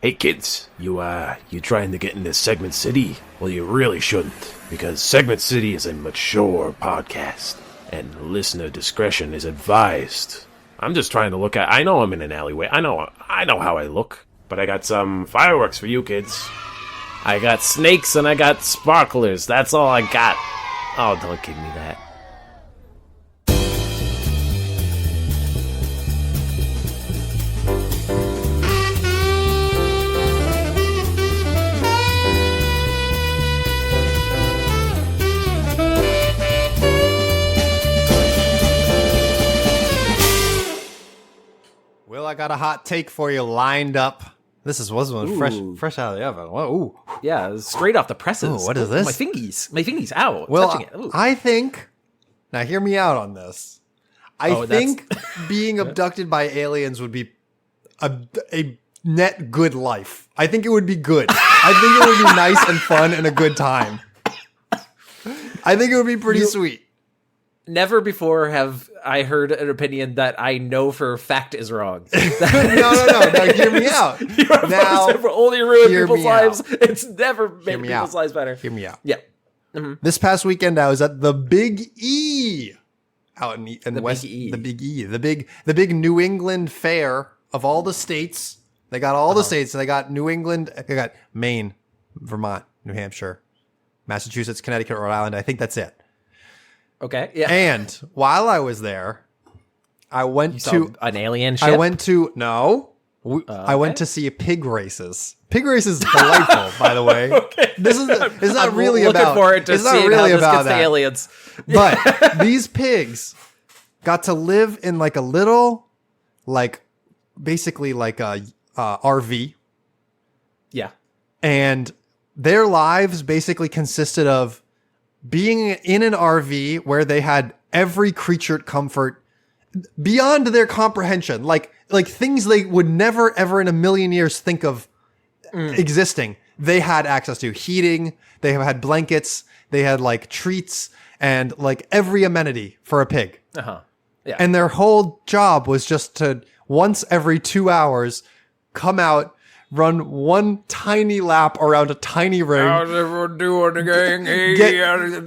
Hey kids, you trying to get into Segment City? Well, you really shouldn't, because Segment City is a mature podcast, and listener discretion is advised. I'm just trying to look at... I know I'm in an alleyway. I know how I look, but I got some fireworks for you kids. I got snakes and I got sparklers. That's all I got. Oh, don't give me that. Will, I got a hot take for you lined up. This was one fresh out of the oven. Ooh. Yeah, straight off the presses. Ooh, what is this? My fingies out. Well, touching it. Ooh. I think... Now, hear me out on this. I think being abducted by aliens would be a net good life. I think it would be good. I think it would be nice and fun and a good time. I think it would be pretty sweet. Never before have I heard an opinion that I know for a fact is wrong. No. Now, hear me out. Now, never only ruined people's lives. It's never made people's lives better. Hear me out. Yeah. Mm-hmm. This past weekend, I was at the Big E out in the West. Big E. The Big E, the big New England fair of all the states. They got all the states. They got New England. They got Maine, Vermont, New Hampshire, Massachusetts, Connecticut, Rhode Island. I think that's it. Okay. Yeah. And while I was there, I went to an alien ship. I went to I went to see pig races. Pig races is delightful, by the way. Okay. This is it's not I'm really looking about. forward to it's not seeing really how this about gets that. the aliens. But these pigs got to live in like a little, like basically like a RV, Yeah. and their lives basically consisted of being in an RV where they had every creature comfort beyond their comprehension, like things they would never ever in a million years think of existing. They had access to heating, they had blankets, they had like treats and like every amenity for a pig. Yeah. And their whole job was just to once every 2 hours come out, run one tiny lap around a tiny ring. How's everyone doing, gang? Hey,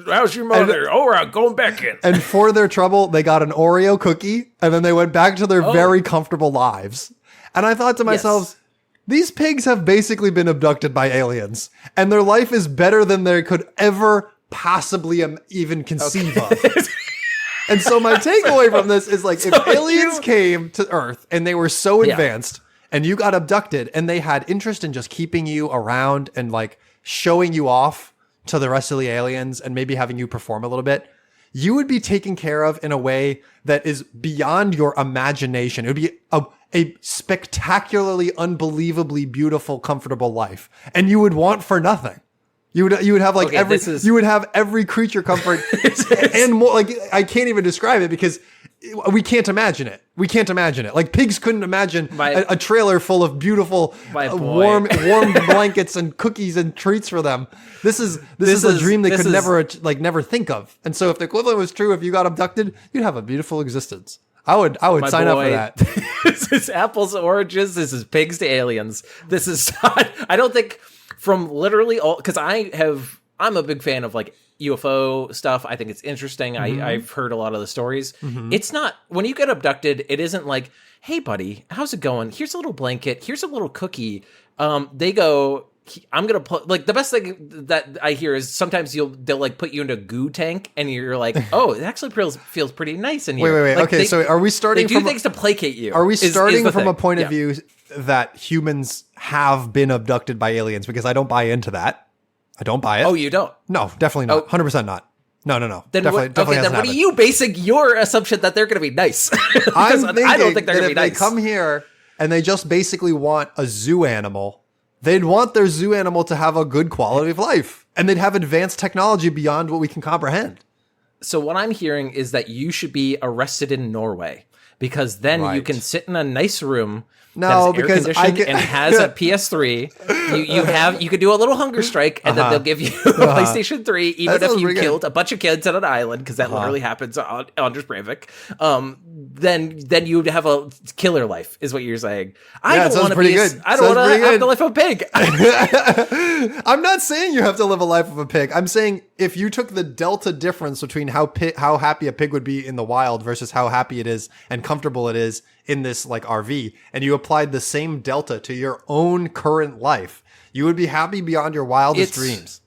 how's your mother? All right, going back in. And for their trouble, they got an Oreo cookie, and then they went back to their very comfortable lives. And I thought to myself, these pigs have basically been abducted by aliens, and their life is better than they could ever possibly even conceive of. And so my takeaway from this is like, if aliens came to Earth and they were so advanced, and you got abducted and they had interest in just keeping you around and like showing you off to the rest of the aliens and maybe having you perform a little bit, you would be taken care of in a way that is beyond your imagination. It would be a spectacularly, unbelievably beautiful, comfortable life. And you would want for nothing. You would have like you would have every creature comfort and more. Like, I can't even describe it because we can't imagine it. We can't imagine it. Like, pigs couldn't imagine a trailer full of beautiful, warm blankets and cookies and treats for them. This is a dream they could never think of. And so if the equivalent was true, if you got abducted, you'd have a beautiful existence. I would sign up for that. This is apples to oranges. This is pigs to aliens. This is not, I don't think from literally all, because I'm a big fan of like UFO stuff. I think it's interesting. I've heard a lot of the stories. It's not, when you get abducted, it isn't like, hey buddy, how's it going? Here's a little blanket. Here's a little cookie. They go, I'm going to put, like, the best thing that I hear is sometimes they'll like put you into a goo tank and you're like, oh, it actually feels pretty nice in here. Wait. Like, okay. So are we starting from things to placate you? Are we starting from a point of view that humans have been abducted by aliens? Because I don't buy into that. I don't buy it. Oh, you don't? No, definitely not. 100% not. No. Then definitely what are you basing your assumption that they're going to be nice? I don't think they're going to be nice. If they come here and they just basically want a zoo animal, they'd want their zoo animal to have a good quality of life, and they'd have advanced technology beyond what we can comprehend. So what I'm hearing is that you should be arrested in Norway, because then you can sit in a nice room No, that is because air-conditioned and has a PS3. You could do a little hunger strike, and then they'll give you a PlayStation 3, even if you killed a bunch of kids on an island, because that literally happens on Anders Breivik. Then you'd have a killer life, is what you're saying. I don't want to be. I don't want to have the life of a pig. I'm not saying you have to live a life of a pig. I'm saying if you took the delta difference between how happy a pig would be in the wild versus how happy it is and comfortable it is in this like RV, and you applied the same delta to your own current life, you would be happy beyond your wildest dreams.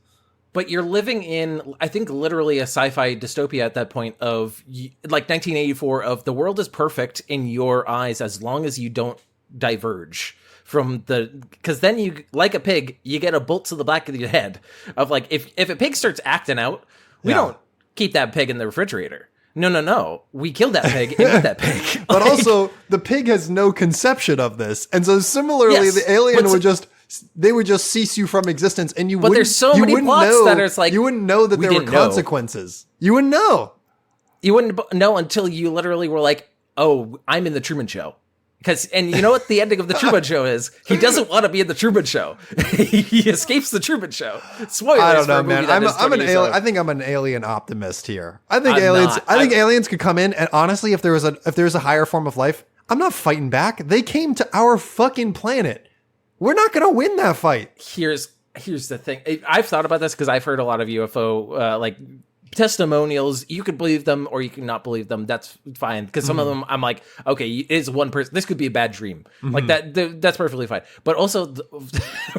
But you're living in, I think, literally a sci-fi dystopia at that point of like 1984 of the world is perfect in your eyes as long as you don't diverge from because then you, like a pig, you get a bolt to the back of your head of like, if a pig starts acting out, we don't keep that pig in the refrigerator. No. We killed that pig and eat that pig. But also, the pig has no conception of this. And so similarly, the alien would just cease you from existence, and you wouldn't. But there's so many plots that it's like, you wouldn't know that there were consequences. You wouldn't know. You wouldn't know until you literally were like, oh, I'm in the Truman Show. And you know what the ending of the Truman Show is? He doesn't want to be in the Truman Show. He escapes the Truman Show. Spoilers. I don't know, man. I'm an alien. I think I'm an alien optimist here. I think aliens could come in, and honestly, if there was a higher form of life, I'm not fighting back. They came to our fucking planet. We're not going to win that fight. Here's the thing. I've thought about this because I've heard a lot of UFO testimonials. You could believe them or you can not believe them. That's fine, because some of them I'm like, okay, it is one person, this could be a bad dream, like that's perfectly fine. But also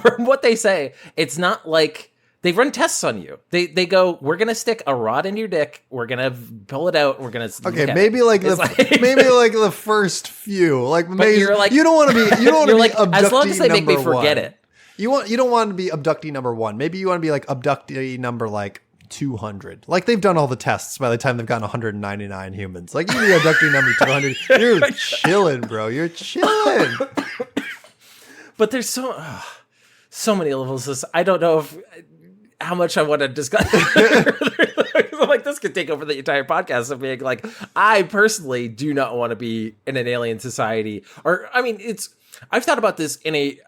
from what they say, it's not like they run tests on you. They go, we're gonna stick a rod in your dick, we're gonna pull it out, we're gonna maybe like the first few, like maybe like, you don't want to be like, abductee, as long as they make me forget it. You don't want to be abductee number 1. Maybe you want to be like abductee number like 200. Like, they've done all the tests by the time they've gotten 199 humans. Like, you be abducting number 200. You're chilling, bro. You're chilling. But there's so many levels of this. I don't know how much I want to discuss. Like, this could take over the entire podcast of being like, I personally do not want to be in an alien society. Or, I mean, I've thought about this in a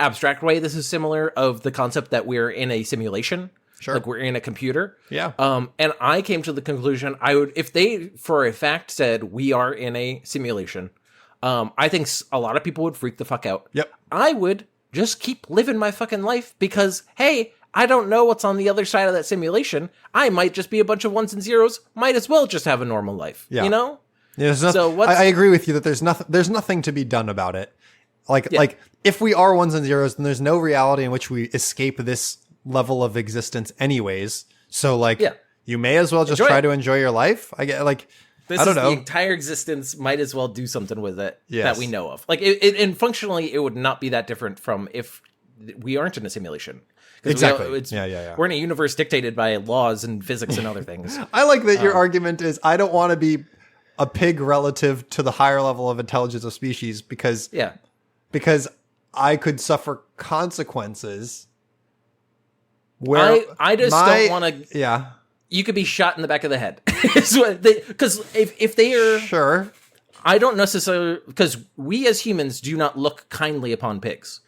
abstract way. This is similar of the concept that we're in a simulation. Sure. Like, we're in a computer. Yeah. And I came to the conclusion if they for a fact said we are in a simulation, I think a lot of people would freak the fuck out. Yep. I would just keep living my fucking life because, hey, I don't know what's on the other side of that simulation. I might just be a bunch of ones and zeros. Might as well just have a normal life. Yeah. You know? Yeah, I agree with you that there's nothing to be done about it. Like if we are ones and zeros, then there's no reality in which we escape this level of existence anyways. So you may as well just try to enjoy your life. I get I don't know. The entire existence, might as well do something with it that we know of. Like and functionally, it would not be that different from if we aren't in a simulation. Exactly. We're in a universe dictated by laws and physics and other things. I like that your argument is I don't want to be a pig relative to the higher level of intelligence of species because I could suffer consequences. I just don't want to. Yeah, you could be shot in the back of the head because if they are sure, I don't necessarily, because we as humans do not look kindly upon pigs.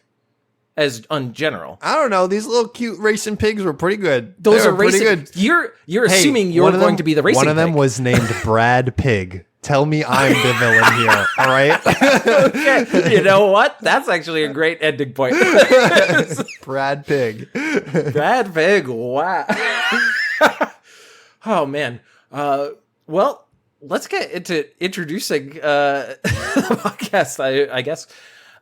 As in general, I don't know. These little cute racing pigs were pretty good. Those are racing. Good. You're assuming you're going to be the racing. One of them was named Brad Pig. Tell me I'm the villain here. All right. Okay. You know what? That's actually a great ending point. Brad Pig. Brad Pig. Wow. Oh man. Well, let's get into introducing the podcast. I guess.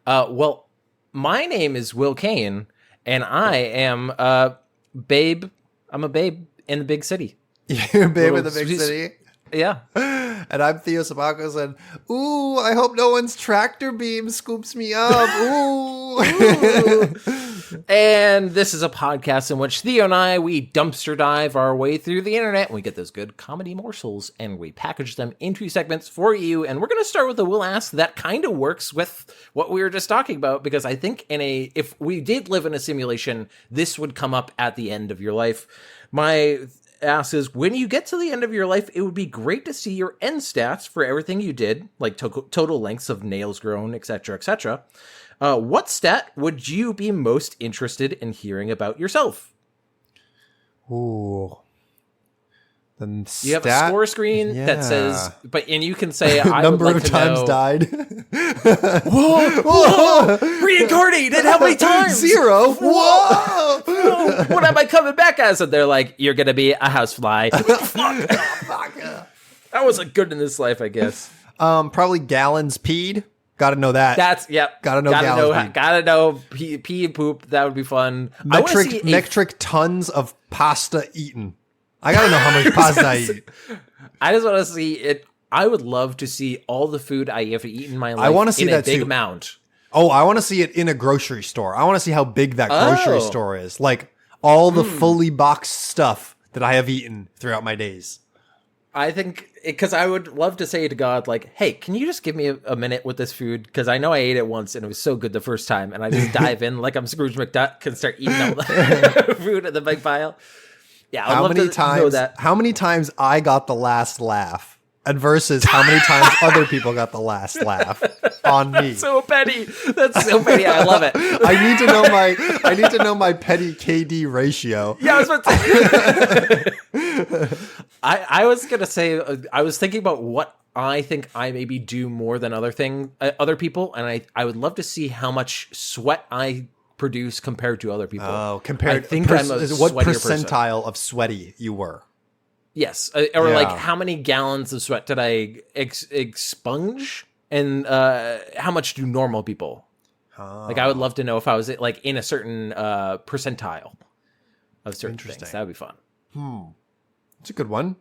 Well. My name is Will Kane, and I am babe. I'm a babe in the big city. You're a babe in the big city? Yeah. And I'm Theo Sabacos, and ooh, I hope no one's tractor beam scoops me up. Ooh. And this is a podcast in which Theo and I, we dumpster dive our way through the internet. We get those good comedy morsels, and we package them into segments for you. And we're going to start with the Will Ask that kind of works with what we were just talking about, because I think if we did live in a simulation, this would come up at the end of your life. asks is, when you get to the end of your life, it would be great to see your end stats for everything you did, like total lengths of nails grown, etc., etc. What stat would you be most interested in hearing about yourself? Ooh. You have a score screen that says, and you can say, I number would like of times know, died. whoa, reincarnated, how many times? 0. Whoa. What am I coming back as? And they're like, you're going to be a housefly. Fuck. That wasn't good in this life, I guess. Probably gallons peed. Got to know that. That's, yep. Gotta know gallons peed. Gotta know pee and poop. That would be fun. Metric tons of pasta eaten. I gotta know how much pasta I eat. I just want to see it. I would love to see all the food I have eaten in my life. I want to see in that a big too. amount. Oh, I want to see it in a grocery store. I want to see how big that grocery store is. Like all the fully boxed stuff that I have eaten throughout my days. I think, because I would love to say to God, like, hey, can you just give me a minute with this food? Because I know I ate it once and it was so good the first time. And I just dive in like I'm Scrooge McDuck and start eating all the food in the big pile. Yeah, I'd love to know that. How many times I got the last laugh, and versus how many times other people got the last laugh on me. That's so petty. That's so petty. I love it. I need to know my petty KD ratio. Yeah, I was about to I was gonna say, I was thinking about what I think I maybe do more than other people, and I would love to see how much sweat I produce compared to other people. Oh, compared. I think I'm a what percentile of sweaty you were? Yes, or like how many gallons of sweat did I expunge, and how much do normal people? Like, I would love to know if I was like in a certain percentile of certain things. That would be fun. It's a good one.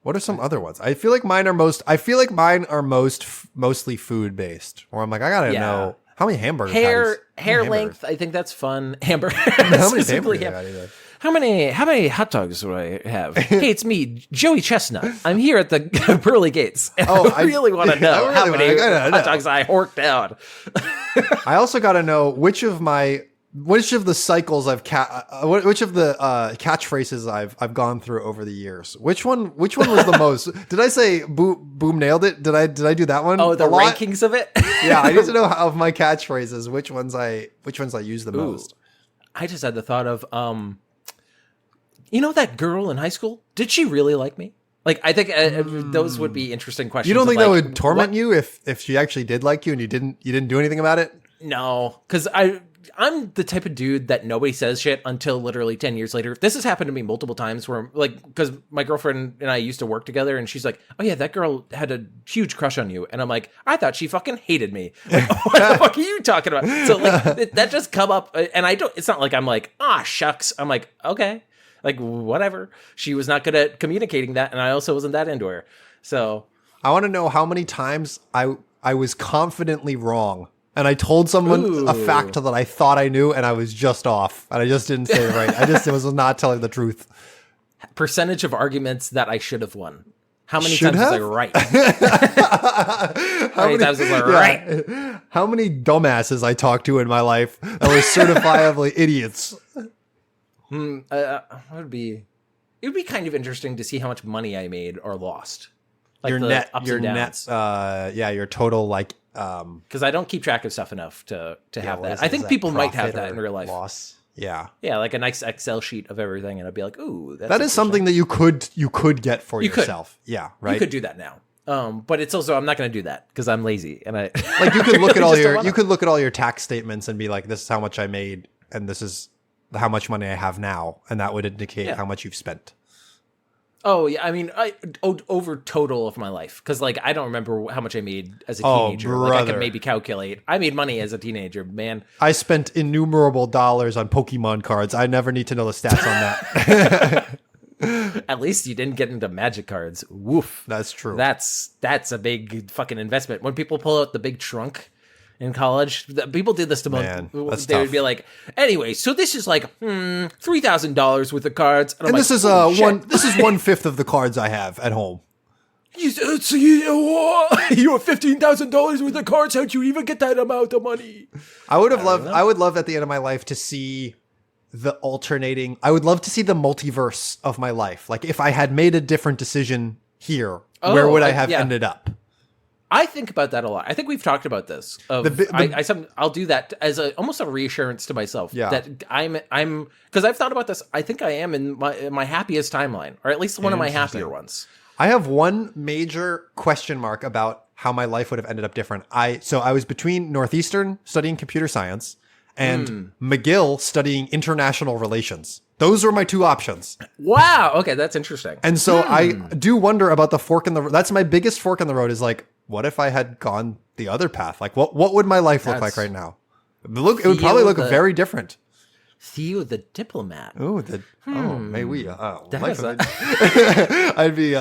What are some other ones? I feel like mine are mostly food based. Or I'm like, I gotta know how many hamburger hair length. I think that's fun. Hamburger. How many hamburgers? How many hot dogs do I have? Hey, it's me, Joey Chestnut. I'm here at the pearly gates. I really want to know how many hot dogs I horked out. I also got to know which of the cycles which of the catchphrases I've gone through over the years. Which one was the most? Did I say boom nailed it? Did I do that one? Oh, the rankings of it. Yeah, I need to know of my catchphrases which ones I use the most. I just had the thought of you know that girl in high school? Did she really like me? Like, I think those would be interesting questions. You don't think that would torment you if she actually did like you and you didn't do anything about it? No, because I'm the type of dude that nobody says shit until literally 10 years later. This has happened to me multiple times where, like, because my girlfriend and I used to work together and she's like, oh yeah, that girl had a huge crush on you. And I'm like, I thought she fucking hated me. Like, what the fuck are you talking about? So like that just come up, and it's not like I'm like, shucks. I'm like, okay, like whatever. She was not good at communicating that. And I also wasn't that into her. So I want to know how many times I was confidently wrong. And I told someone a fact that I thought I knew, and I was just off. And I just didn't say it right. I was not telling the truth. Percentage of arguments that I should have won. How many times was I right? How many times was I right? How many dumbasses I talked to in my life that were certifiably idiots? It would be kind of interesting to see how much money I made or lost. Like your the net, ups your and downs. net, your total like. Because I don't keep track of stuff enough to have that. I think people might have that in real life. Loss. Yeah, like a nice Excel sheet of everything, and I'd be like, "Ooh, that is something that you could get for yourself." Yeah, right. You could do that now. But it's also, I'm not going to do that because I'm lazy, and I like you could look at all your tax statements and be like, "This is how much I made, and this is how much money I have now," and that would indicate how much you've spent. Oh yeah, I mean, over total of my life, because like I don't remember how much I made as a teenager. Like I could maybe calculate. I made money as a teenager, man. I spent innumerable dollars on Pokemon cards. I never need to know the stats on that. At least you didn't get into Magic cards. Woof. That's true. That's a big fucking investment. When people pull out the big trunk in college, people did this to me. They would be like, anyway, so this is like $3,000 worth of cards, and this is 1/5 of the cards I have at home. You have $15,000 worth of cards. How'd you even get that amount of money? I would love at the end of my life to see the alternating. I would love to see the multiverse of my life. Like if I had made a different decision here, where would I have ended up? I think about that a lot. I think we've talked about this. I'll do that as almost a reassurance to myself that I'm because I've thought about this. I think I am in my happiest timeline, or at least one of my happier ones. I have one major question mark about how my life would have ended up different. I was between Northeastern studying computer science and McGill studying international relations. Those were my two options. Wow. Okay, that's interesting. And so I do wonder about the fork in the road. That's my biggest fork in the road is like, what if I had gone the other path? Like, what would my life look like right now? It would probably look very different. Theo the diplomat. May we? That I'd be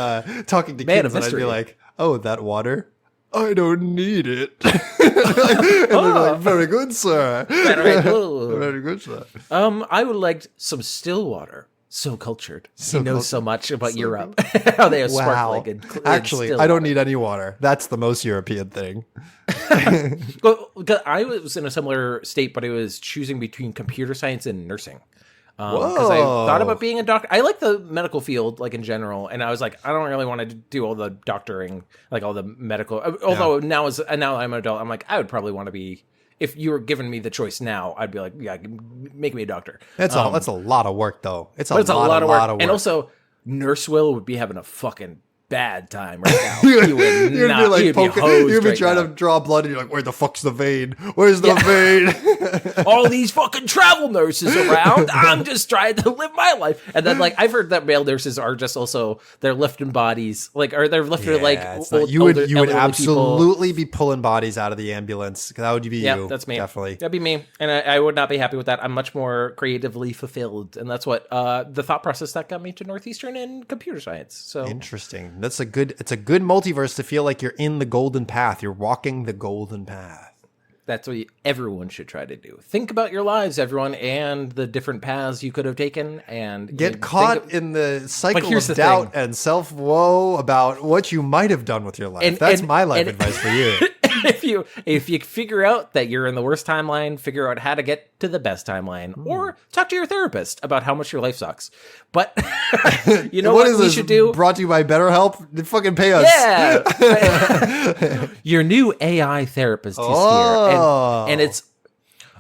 talking to kids and I'd be like, oh, that water? I don't need it. They're like, very good, sir. Very good. Very good, sir. I would like some still water. So cultured. He knows so much about Europe. How they are sparkling. And actually, I don't need any water. That's the most European thing. Well, I was in a similar state, but I was choosing between computer science and nursing. Because I thought about being a doctor. I like the medical field, like in general, and I was like, I don't really want to do all the doctoring, like all the medical. Although now I'm an adult, I'm like, I would probably want to be. If you were giving me the choice now, I'd be like, yeah, make me a doctor. That's a lot of work, though. It's a lot of work. And also, Nurse Will would be having a fucking bad time right now. You'd be trying to draw blood, and you're like, where the fuck's the vein? Where's the vein? All these fucking travel nurses around. I'm just trying to live my life. And then, like, I've heard that male nurses are just also, they're lifting bodies, like, or they're lifting you would absolutely be pulling bodies out of the ambulance. That would be you. Yeah, that's me. Definitely. That'd be me. And I would not be happy with that. I'm much more creatively fulfilled. And that's what the thought process that got me to Northeastern and computer science. So interesting. It's a good multiverse to feel like you're in the golden path. You're walking the golden path. That's what everyone should try to do. Think about your lives, everyone, and the different paths you could have taken, and get caught in the cycle of doubt and self-woe about what you might have done with your life. That's my life advice for you. If you figure out that you're in the worst timeline, figure out how to get to the best timeline, or talk to your therapist about how much your life sucks. But you know what we should do? Brought to you by BetterHelp. They fucking pay us. Yeah. Your new AI therapist is here, and it's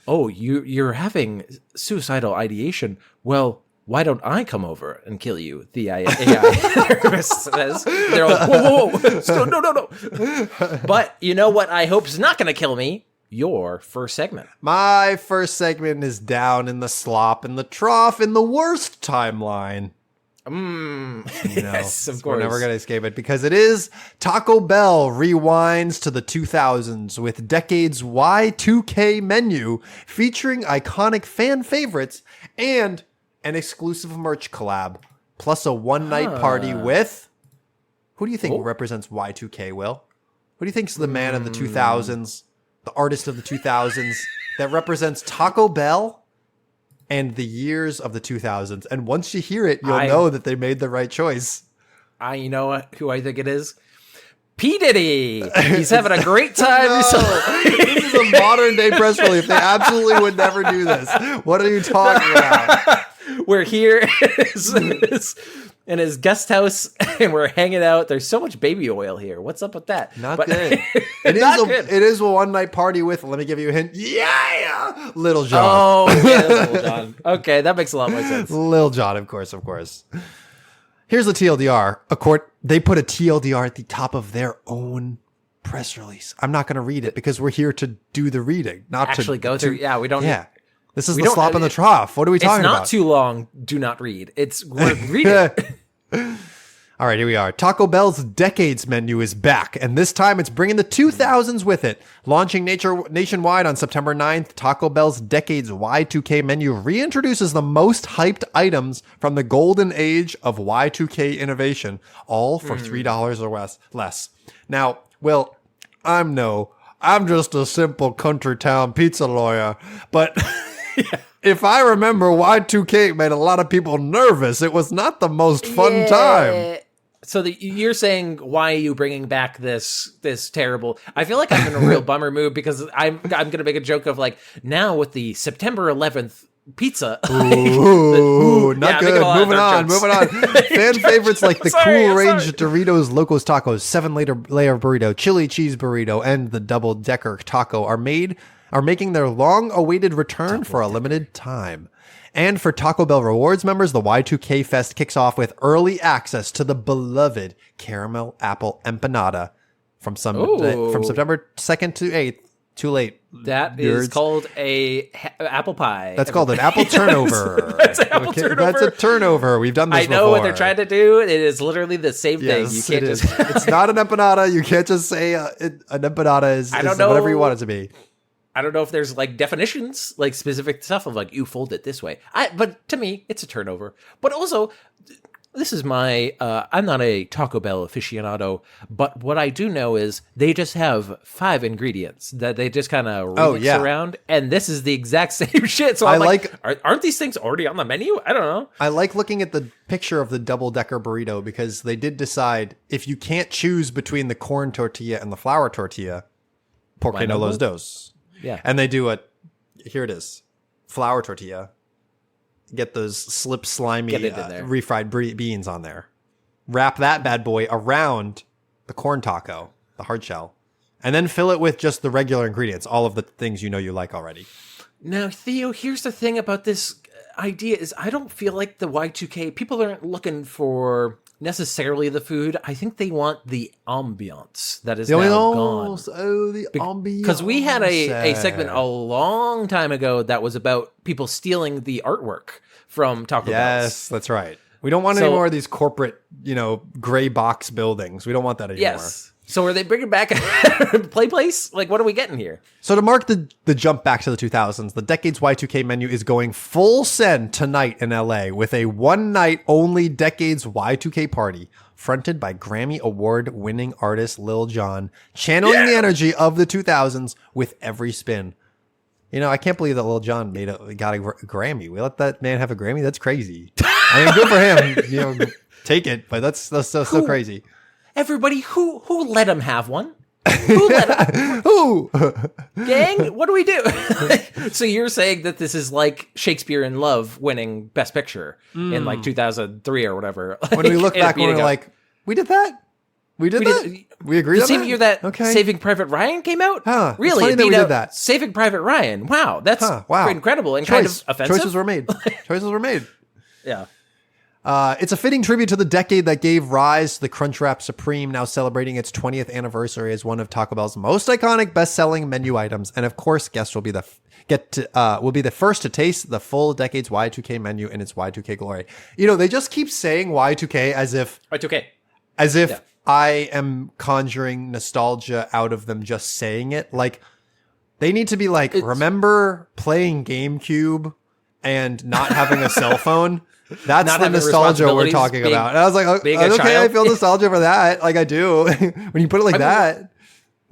you're having suicidal ideation. Well, why don't I come over and kill you? The AI therapist says. They're like, whoa. No. But you know what I hope is not going to kill me? Your first segment. My first segment is down in the slop, in the trough, in the worst timeline. Yes, of course. We're never going to escape it because it is Taco Bell rewinds to the 2000s with Decade's Y2K menu featuring iconic fan favorites and an exclusive merch collab, plus a one-night party with... Who do you think represents Y2K, Will? Who do you think is the man of the 2000s, the artist of the 2000s, that represents Taco Bell and the years of the 2000s? And once you hear it, you'll know that they made the right choice. You know who I think it is? P. Diddy. He's having a great time. This is a modern-day press relief. They absolutely would never do this. What are you talking about? We're here in his guest house, and we're hanging out. There's so much baby oil here. What's up with that? Not good. It is a one-night party with, let me give you a hint, Lil Jon. Oh, yeah, Lil Jon. Okay, that makes a lot more sense. Lil Jon, of course. Here's the TLDR. They put a TLDR at the top of their own press release. I'm not going to read it because we're here to do the reading, not actually go through. Yeah, we don't. Yeah. This is the slop in the trough. What are we talking about? It's not too long. Do not read. We're reading. All right, here we are. Taco Bell's Decades menu is back, and this time it's bringing the 2000s with it. Launching nationwide on September 9th, Taco Bell's Decades Y2K menu reintroduces the most hyped items from the golden age of Y2K innovation, all for $3 or less. Now, Will, I'm just a simple country town pizza lawyer, but... If I remember, Y2K made a lot of people nervous. It was not the most fun time. So you're saying, why are you bringing back this terrible... I feel like I'm in a real bummer mood because I'm going to make a joke of like, now with the September 11th pizza. Ooh, not good. Moving on. Fan favorites like the Cool Range Doritos Locos Tacos, 7-layer burrito, chili cheese burrito, and the double decker taco are making their long-awaited return for a limited time. And for Taco Bell Rewards members, the Y2K Fest kicks off with early access to the beloved caramel apple empanada from September 2nd to 8th. Too late. That is called a apple pie. That's called an apple turnover. That's an apple turnover. That's a turnover. We've done this before. I know what they're trying to do. It is literally the same thing. You can't just... It's not an empanada. You can't just say an empanada is whatever you want it to be. I don't know if there's like definitions, like specific stuff of like you fold it this way. But to me, it's a turnover. But also, this is my. I'm not a Taco Bell aficionado, but what I do know is they just have 5 ingredients that they just kind of remix around, and this is the exact same shit. So I'm like, aren't these things already on the menu? I don't know. I like looking at the picture of the double decker burrito because they did decide if you can't choose between the corn tortilla and the flour tortilla, porque no los dos. Yeah. And they do here it is, flour tortilla. Get those slimy, refried beans on there. Wrap that bad boy around the corn taco, the hard shell. And then fill it with just the regular ingredients, all of the things you know you like already. Now, Theo, here's the thing about this idea is I don't feel like the Y2K, people aren't looking for necessarily the food. I think they want the ambiance that is now gone. Oh, the ambiance. Because we had a segment a long time ago that was about people stealing the artwork from Taco Bell. Yes, that's right. We don't want any more of these corporate, gray box buildings. We don't want that anymore. Yes. So are they bringing back a play place? Like, what are we getting here? So to mark the jump back to the 2000s, the Decades Y2K menu is going full send tonight in LA with a one-night only Decades Y2K party fronted by Grammy Award-winning artist Lil Jon, channeling the energy of the 2000s with every spin. I can't believe that Lil Jon got a Grammy. We let that man have a Grammy? That's crazy. I mean, good for him. Take it, but that's so crazy. Everybody, who let him have one? Who let him? Who? Gang, what do we do? So you're saying that this is like Shakespeare in Love winning Best Picture in like 2003 or whatever. When we look back, we're like, we did that? We did that? We agreed on that? The same year that Saving Private Ryan came out? Huh. Really? It's funny that we did that. Saving Private Ryan. Wow. That's quite incredible and kind of offensive. Choices were made. Yeah. It's a fitting tribute to the decade that gave rise to the Crunchwrap Supreme, now celebrating its 20th anniversary as one of Taco Bell's most iconic best-selling menu items. And of course, guests will be the first to taste the full Decades Y2K menu in its Y2K glory. They just keep saying Y2K as if I am conjuring nostalgia out of them just saying it. Like, they need to be like, remember playing GameCube and not having a cell phone? That's the nostalgia we're talking about. And I was like, okay, I feel nostalgia for that. Like, I do. When you put it like that.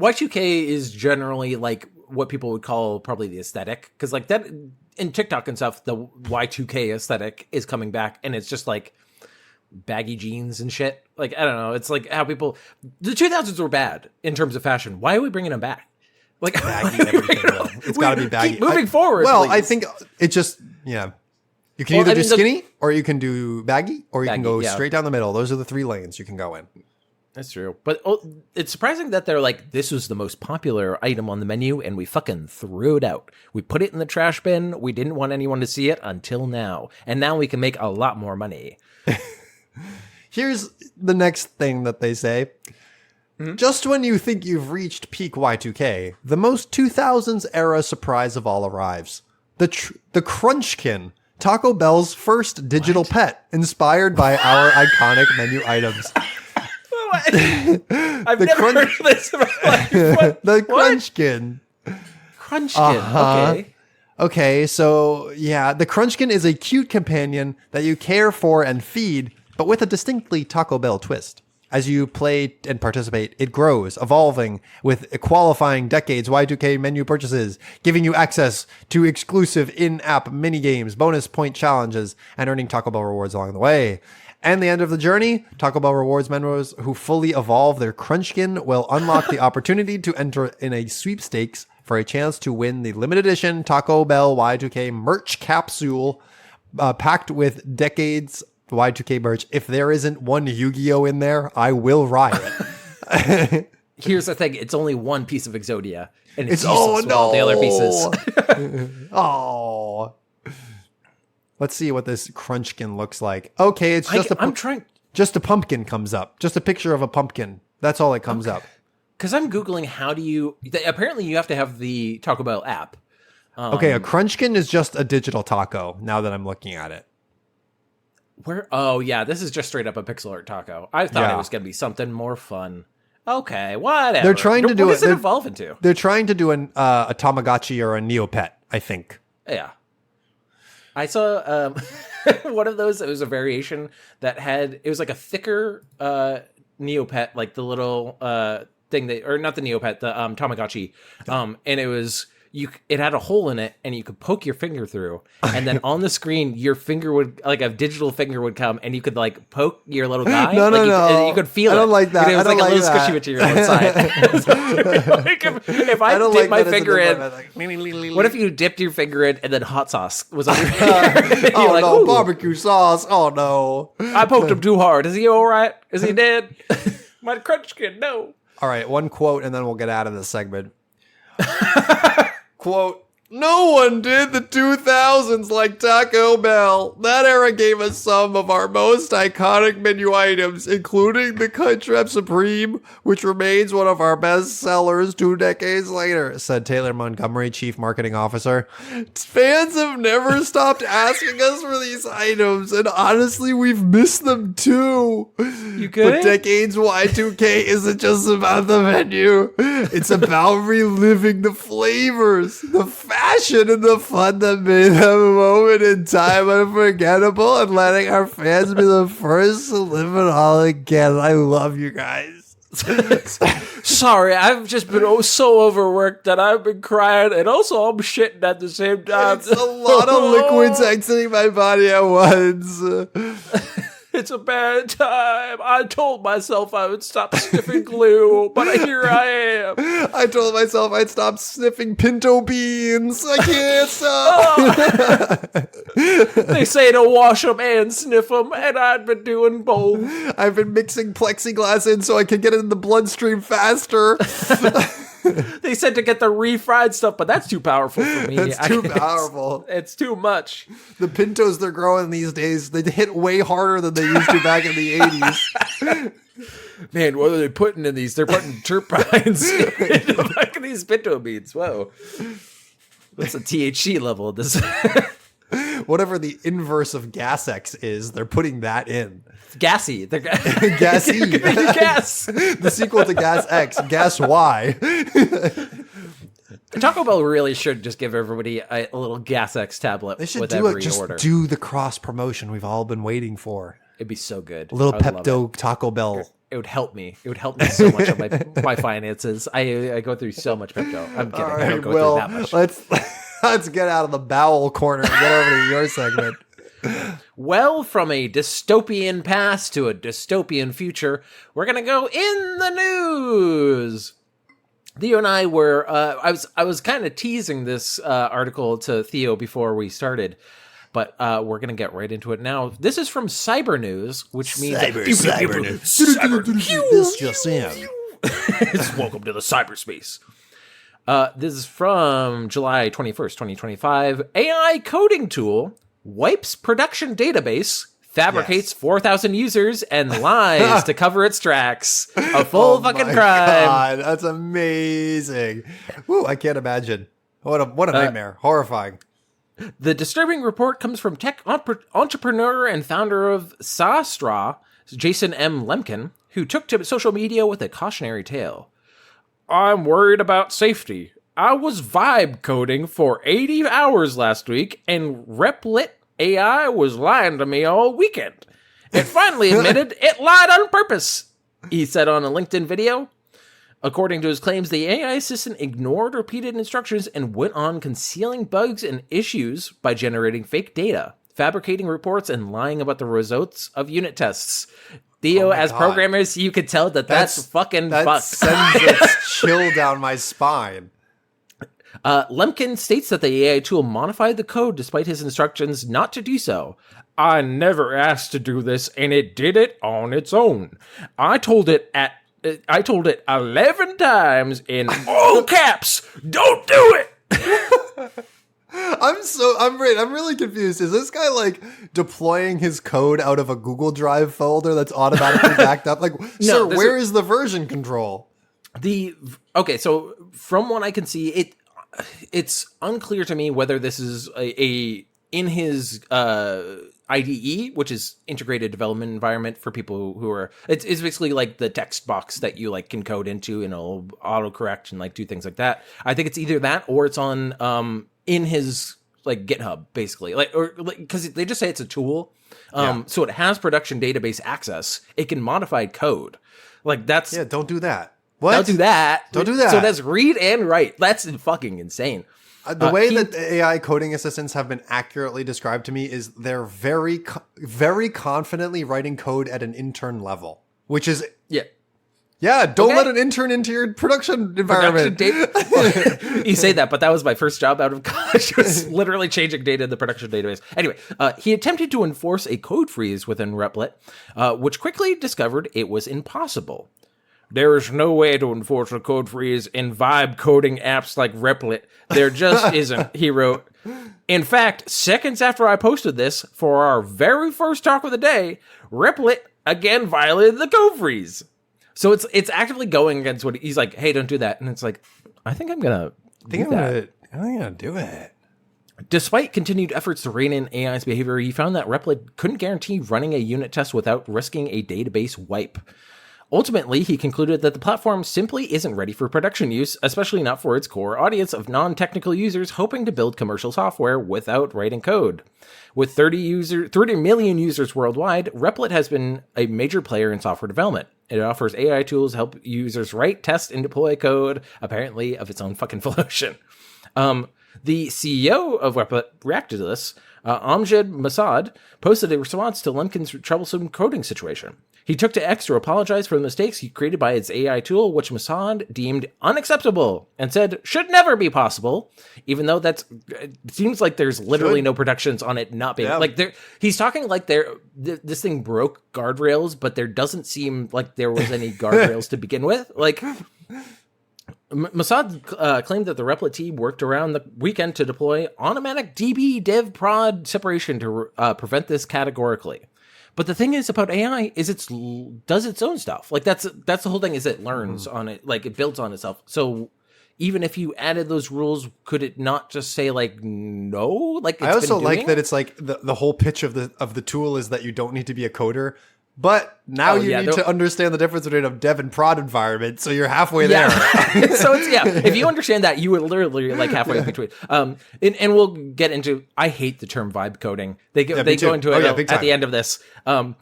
Y2K is generally like what people would call probably the aesthetic. Because like that in TikTok and stuff, the Y2K aesthetic is coming back. And it's just like baggy jeans and shit. Like, I don't know. It's like how the 2000s were bad in terms of fashion. Why are we bringing them back? Like, baggy everything. It's got to be baggy. Keep moving forward. Well, please. I think it just, You can either do skinny, or you can do baggy, or you can go straight down the middle. Those are the 3 lanes you can go in. That's true. But it's surprising that they're like, this was the most popular item on the menu, and we fucking threw it out. We put it in the trash bin. We didn't want anyone to see it until now. And now we can make a lot more money. Here's the next thing that they say. Mm-hmm. Just when you think you've reached peak Y2K, the most 2000s era surprise of all arrives. The Crunchkin. Taco Bell's first digital pet, inspired by our iconic menu items. I've never heard of this in my life. The Crunchkin. Okay. Okay, so the Crunchkin is a cute companion that you care for and feed, but with a distinctly Taco Bell twist. As you play and participate, it grows, evolving with qualifying Decades Y2K menu purchases, giving you access to exclusive in-app mini-games, bonus point challenges, and earning Taco Bell rewards along the way. And the end of the journey, Taco Bell rewards members who fully evolve their Crunchkin will unlock the opportunity to enter in a sweepstakes for a chance to win the limited edition Taco Bell Y2K merch capsule packed with decades Y2K merch. If there isn't one Yu-Gi-Oh in there, I will riot. Here's the thing. It's only one piece of Exodia. And it's oh useless with no, all the other pieces. Oh. Let's see what this Crunchkin looks like. Okay, it's just just a pumpkin comes up. Just a picture of a pumpkin. That's all that comes up. Because I'm Googling how do you... Apparently you have to have the Taco Bell app. Okay, a Crunchkin is just a digital taco, now that I'm looking at it. Oh, yeah, this is just straight up a pixel art taco. I thought it was going to be something more fun. Okay, whatever. They're trying to do what does it evolve into? They're trying to do a Tamagotchi or a Neopet, I think. Yeah. I saw one of those. It was a variation that had... It was like a thicker Neopet, like the little thing that... Or not the Neopet, the Tamagotchi. And it was... It had a hole in it, and you could poke your finger through, and then on the screen, your finger would, like a digital finger would come, and you could like poke your little guy. You could feel it. I don't like that. It was like a little squishy material inside. Like if I dipped my finger in, what if you dipped your finger in, and then hot sauce was on your finger? Oh like, no, barbecue sauce! Oh no, I poked him too hard. Is he all right? Is he dead? My Crunchkin, no. All right, one quote, and then we'll get out of this segment. Quote, no one did the 2000s like Taco Bell. That era gave us some of our most iconic menu items, including the Crunchwrap Supreme, which remains one of our best sellers 2 decades later, said Taylor Montgomery, Chief Marketing Officer. Fans have never stopped asking us for these items, and honestly, we've missed them too. You good? But Decades Y2K isn't just about the menu. It's about reliving the flavors, the fashion, and the fun that made that moment in time unforgettable, and letting our fans be the first to live it all again. I love you guys. Sorry, I've just been so overworked that I've been crying, and also I'm shitting at the same time. It's a lot of liquids exiting my body at once. It's a bad time. I told myself I would stop sniffing glue, but here I am. I told myself I'd stop sniffing pinto beans. I can't stop. They say to wash them and sniff them, and I've been doing both. I've been mixing plexiglass in so I can get it in the bloodstream faster. They said to get the refried stuff, but that's too powerful for me. That's too powerful. It's too much. The pintos they're growing these days, they hit way harder than they used to back in the 80s. Man, what are they putting in these? They're putting turpines in the back of these pinto beans. Whoa. What's the THC level of this? Whatever the inverse of Gas X is, they're putting that in. Gassy. They're gassy. Gas. The sequel to Gas X, Gas Y. Taco Bell really should just give everybody a little Gas X tablet. They should with do every it. Just order. do the cross promotion we've all been waiting for. It'd be so good. A little I would love Pepto Taco Bell. It would help me. It would help me so much on my finances. I go through so much Pepto. I'm kidding. I don't go through that much. Let's get out of the bowel corner and get over to your segment. Well, from a dystopian past to a dystopian future, we're gonna go in the news. Theo and I were. I was kind of teasing this article to Theo before we started, but we're gonna get right into it now. This is from Cyber News, which means Cyber News. This just in. Welcome to the cyberspace. This is from July 21st, 2025. AI coding tool wipes production database, fabricates 4,000 users, and lies to cover its tracks. A full fucking crime. God, that's amazing. Woo, I can't imagine. What a nightmare. Horrifying. The disturbing report comes from tech entrepreneur and founder of Sastra, Jason M. Lemkin, who took to social media with a cautionary tale. I'm worried about safety. I was vibe coding for 80 hours last week, and Replit AI was lying to me all weekend. It finally admitted it lied on purpose, he said on a LinkedIn video. According to his claims, the AI assistant ignored repeated instructions and went on concealing bugs and issues by generating fake data, fabricating reports, and lying about the results of unit tests. Theo, as God. Programmers, you could tell that's fucking that fucked. sends a chill down my spine. Lemkin states that the AI tool modified the code despite his instructions not to do so. I never asked to do this, and it did it on its own. I told it 11 times in all caps, don't do it! I'm really confused. Is this guy like deploying his code out of a Google Drive folder that's automatically backed up? Like, sir, where is the version control? So from what I can see, it's unclear to me whether this is a in his IDE, which is integrated development environment for people who are, it's basically like the text box that you like can code into and it'll autocorrect and like do things like that. I think it's either that or it's on in his like GitHub, basically, because they just say it's a tool. So it has production database access. It can modify code. Like that's don't do that. What? Don't do that. Don't do that. So that's read and write. That's fucking insane. The way that AI coding assistants have been accurately described to me is they're very, very confidently writing code at an intern level, which is don't let an intern into your production environment. You say that, but that was my first job out of college. It was literally changing data in the production database. Anyway, he attempted to enforce a code freeze within Replit, which quickly discovered it was impossible. There is no way to enforce a code freeze in vibe coding apps like Replit. There just isn't, he wrote. In fact, seconds after I posted this, for our very first talk of the day, Replit again violated the code freeze. So it's actively going against what he's like, hey, don't do that. And it's like, I think I'm going to do it. Despite continued efforts to rein in AI's behavior, he found that Replit couldn't guarantee running a unit test without risking a database wipe. Ultimately, he concluded that the platform simply isn't ready for production use, especially not for its core audience of non-technical users hoping to build commercial software without writing code. With 30 million users worldwide, Replit has been a major player in software development. It offers AI tools to help users write, test, and deploy code, apparently of its own fucking volition. The CEO of Replit reacted to this. Amjad Masad posted a response to Lemkin's troublesome coding situation. He took to X to apologize for the mistakes he created by its AI tool, which Masad deemed unacceptable and said should never be possible, even though it seems like there's literally no protections on it not being he's talking like this thing broke guardrails, but there doesn't seem like there was any guardrails to begin with. Like Masad claimed that the Replit team worked around the weekend to deploy automatic DB dev prod separation to prevent this categorically. But the thing is about AI is it does its own stuff. Like that's the whole thing is it learns on it, like it builds on itself. So even if you added those rules, could it not just say like no? Like I also like that it's like the whole pitch of the tool is that you don't need to be a coder. But now you need to understand the difference between a dev and prod environment, so you're halfway there. So it's if you understand that, you would literally like halfway between. And we'll get into. I hate the term vibe coding. They go into it at the end of this. The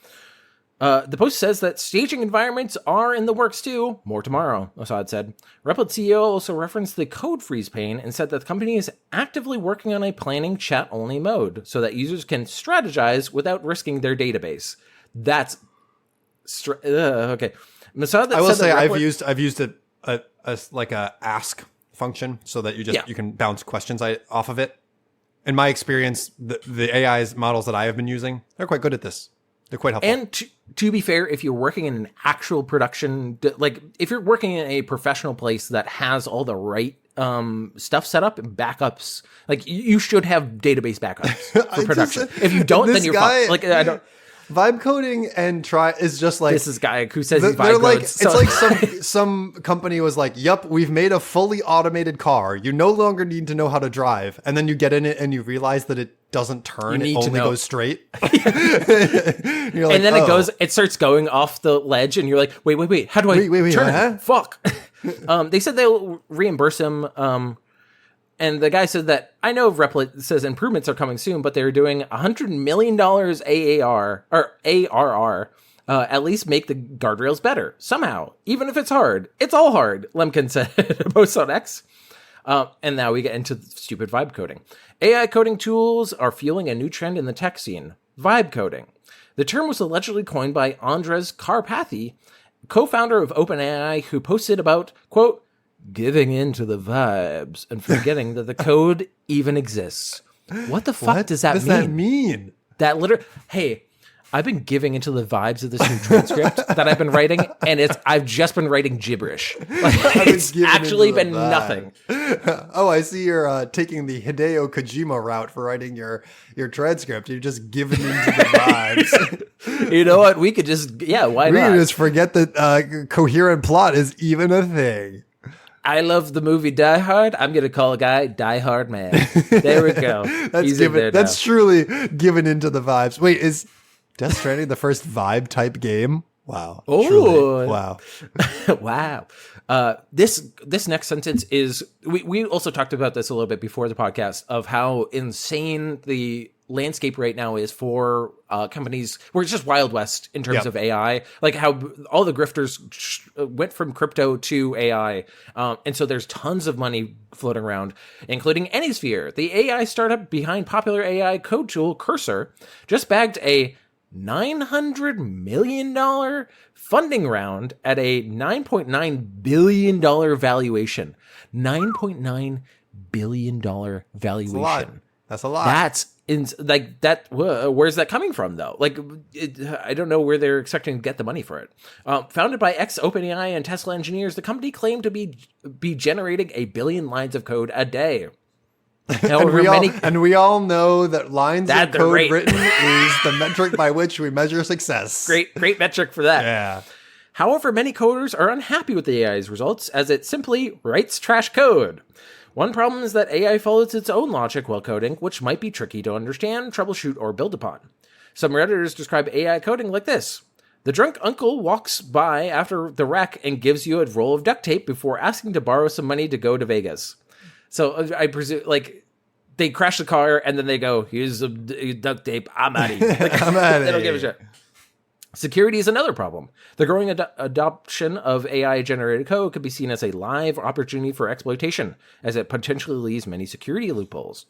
post says that staging environments are in the works too. More tomorrow, Assad said. Replit CEO also referenced the code freeze pain and said that the company is actively working on a planning chat-only mode so that users can strategize without risking their database. That's okay. Masad, I will say I've used a like a ask function so that you can bounce questions off of it. In my experience, the AI's models that I have been using, they're quite good at this. They're quite helpful. And to be fair, if you're working in an actual production, like if you're working in a professional place that has all the right stuff set up and backups, like you should have database backups for production. If you don't, then you're fucked. Like I don't. Vibe coding and try is just like this is guy who says he's vibe codes. It's like some company was like, "Yup, we've made a fully automated car. You no longer need to know how to drive." And then you get in it and you realize that it doesn't turn; it only goes straight. You're like, and then it starts going off the ledge, and you're like, "Wait, how do I turn? Fuck!" They said they'll reimburse him. And the guy said that, I know Replit says improvements are coming soon, but they're doing $100 million ARR, at least make the guardrails better. Somehow. Even if it's hard. It's all hard, Lemkin said, post on X. And now we get into stupid vibe coding. AI coding tools are fueling a new trend in the tech scene. Vibe coding. The term was allegedly coined by Andres Karpathy, co-founder of OpenAI, who posted about, quote, giving in to the vibes and forgetting that the code even exists. What the fuck does that mean? That mean? That literally, hey, I've been giving into the vibes of this new transcript that I've been writing, and I've just been writing gibberish. Like, it's actually been nothing. Oh, I see you're taking the Hideo Kojima route for writing your transcript. You're just giving into the vibes. You know what? We could just, why not? We could just forget that coherent plot is even a thing. I love the movie Die Hard. I'm going to call a guy Die Hard Man. There we go. That's truly giving into the vibes. Wait, is Death Stranding the first vibe type game? Wow. Oh, truly. Wow. Wow. This next sentence is, we also talked about this a little bit before the podcast, of how insane the landscape right now is for companies where it's just Wild West in terms of AI, like how all the grifters went from crypto to AI. And so there's tons of money floating around, including Anysphere, the AI startup behind popular AI code tool Cursor, just bagged a $900 million funding round at a $9.9 billion valuation. $9.9 billion valuation. That's a lot. That's like that. Where's that coming from, though? Like, I don't know where they're expecting to get the money for it. Founded by ex-OpenAI and Tesla engineers, the company claimed to be generating 1 billion lines of code a day. And we all know that lines of code rate. written is the metric by which we measure success. Great metric for that. Yeah. However, many coders are unhappy with the AI's results, as it simply writes trash code. One problem is that AI follows its own logic while coding, which might be tricky to understand, troubleshoot, or build upon. Some Redditors describe AI coding like this. The drunk uncle walks by after the wreck and gives you a roll of duct tape before asking to borrow some money to go to Vegas. So I presume, like, they crash the car and then they go, here's a duct tape, I'm out of here. Like, I'm out of They don't here. give a shit. Security is another problem. The growing adoption of AI-generated code could be seen as a live opportunity for exploitation, as it potentially leaves many security loopholes.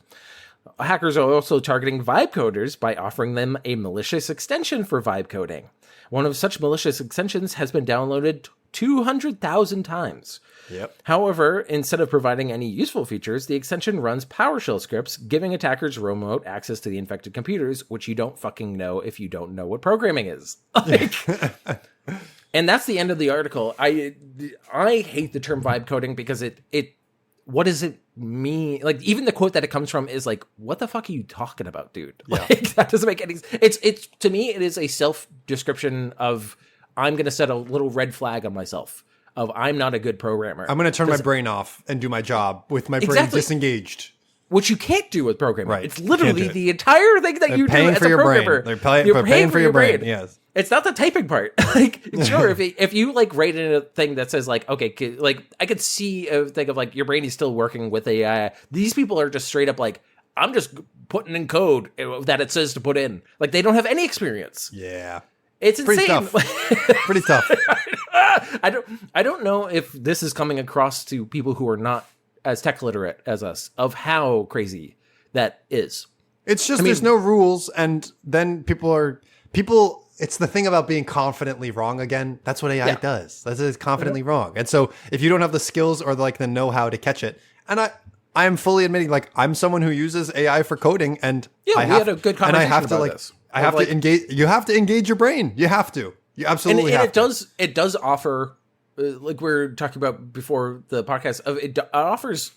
Hackers are also targeting vibe coders by offering them a malicious extension for vibe coding. One of such malicious extensions has been downloaded 200,000 times. Yep. However, instead of providing any useful features, the extension runs PowerShell scripts, giving attackers remote access to the infected computers, which you don't fucking know if you don't know what programming is. Like, and that's the end of the article. I hate the term vibe coding because it what does it mean? Like, even the quote that it comes from is like, what the fuck are you talking about, dude? Yeah. Like, that doesn't make any sense. It's to me, it is a self-description of, I'm going to set a little red flag on myself of I'm not a good programmer. I'm going to turn my brain off and do my job with my brain Exactly. disengaged. Which you can't do with programming. Right. It's You literally can't do it. the entire thing that you do Paying as for a your programmer. brain. They're You're paying for your brain. Yes. It's not the typing part. Like, sure, if you like write in a thing that says like, okay, like I could see a thing of like your brain is still working with AI. These people are just straight up like, I'm just putting in code that it says to put in. Like, they don't have any experience. Yeah. It's insane. Pretty tough. I don't know if this is coming across to people who are not as tech literate as us of how crazy that is. It's just there's no rules, and then people. It's the thing about being confidently wrong again. That's what AI does. That is confidently wrong. And so if you don't have the skills or like the know-how to catch it, and I am fully admitting, like, I'm someone who uses AI for coding, and we had a good conversation about this. I have to engage. You have to engage your brain. You have to. You absolutely have to. It does offer, like we were talking about before the podcast, it offers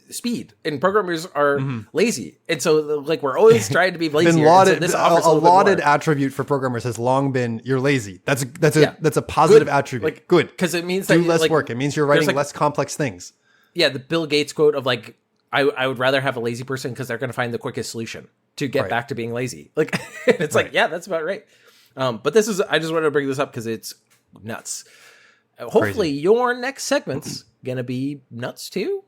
speed, and programmers are lazy, and so like we're always trying to be lazy. A lauded attribute for programmers has long been you're lazy. That's a positive attribute. Like, good, because it means do that less like, work. It means you're writing like, less complex things. Yeah, the Bill Gates quote of like, I would rather have a lazy person because they're going to find the quickest solution to get back to being lazy. Like, it's like, yeah, that's about right. But this is, I just wanted to bring this up because it's nuts. Hopefully your next segment's going to be nuts too.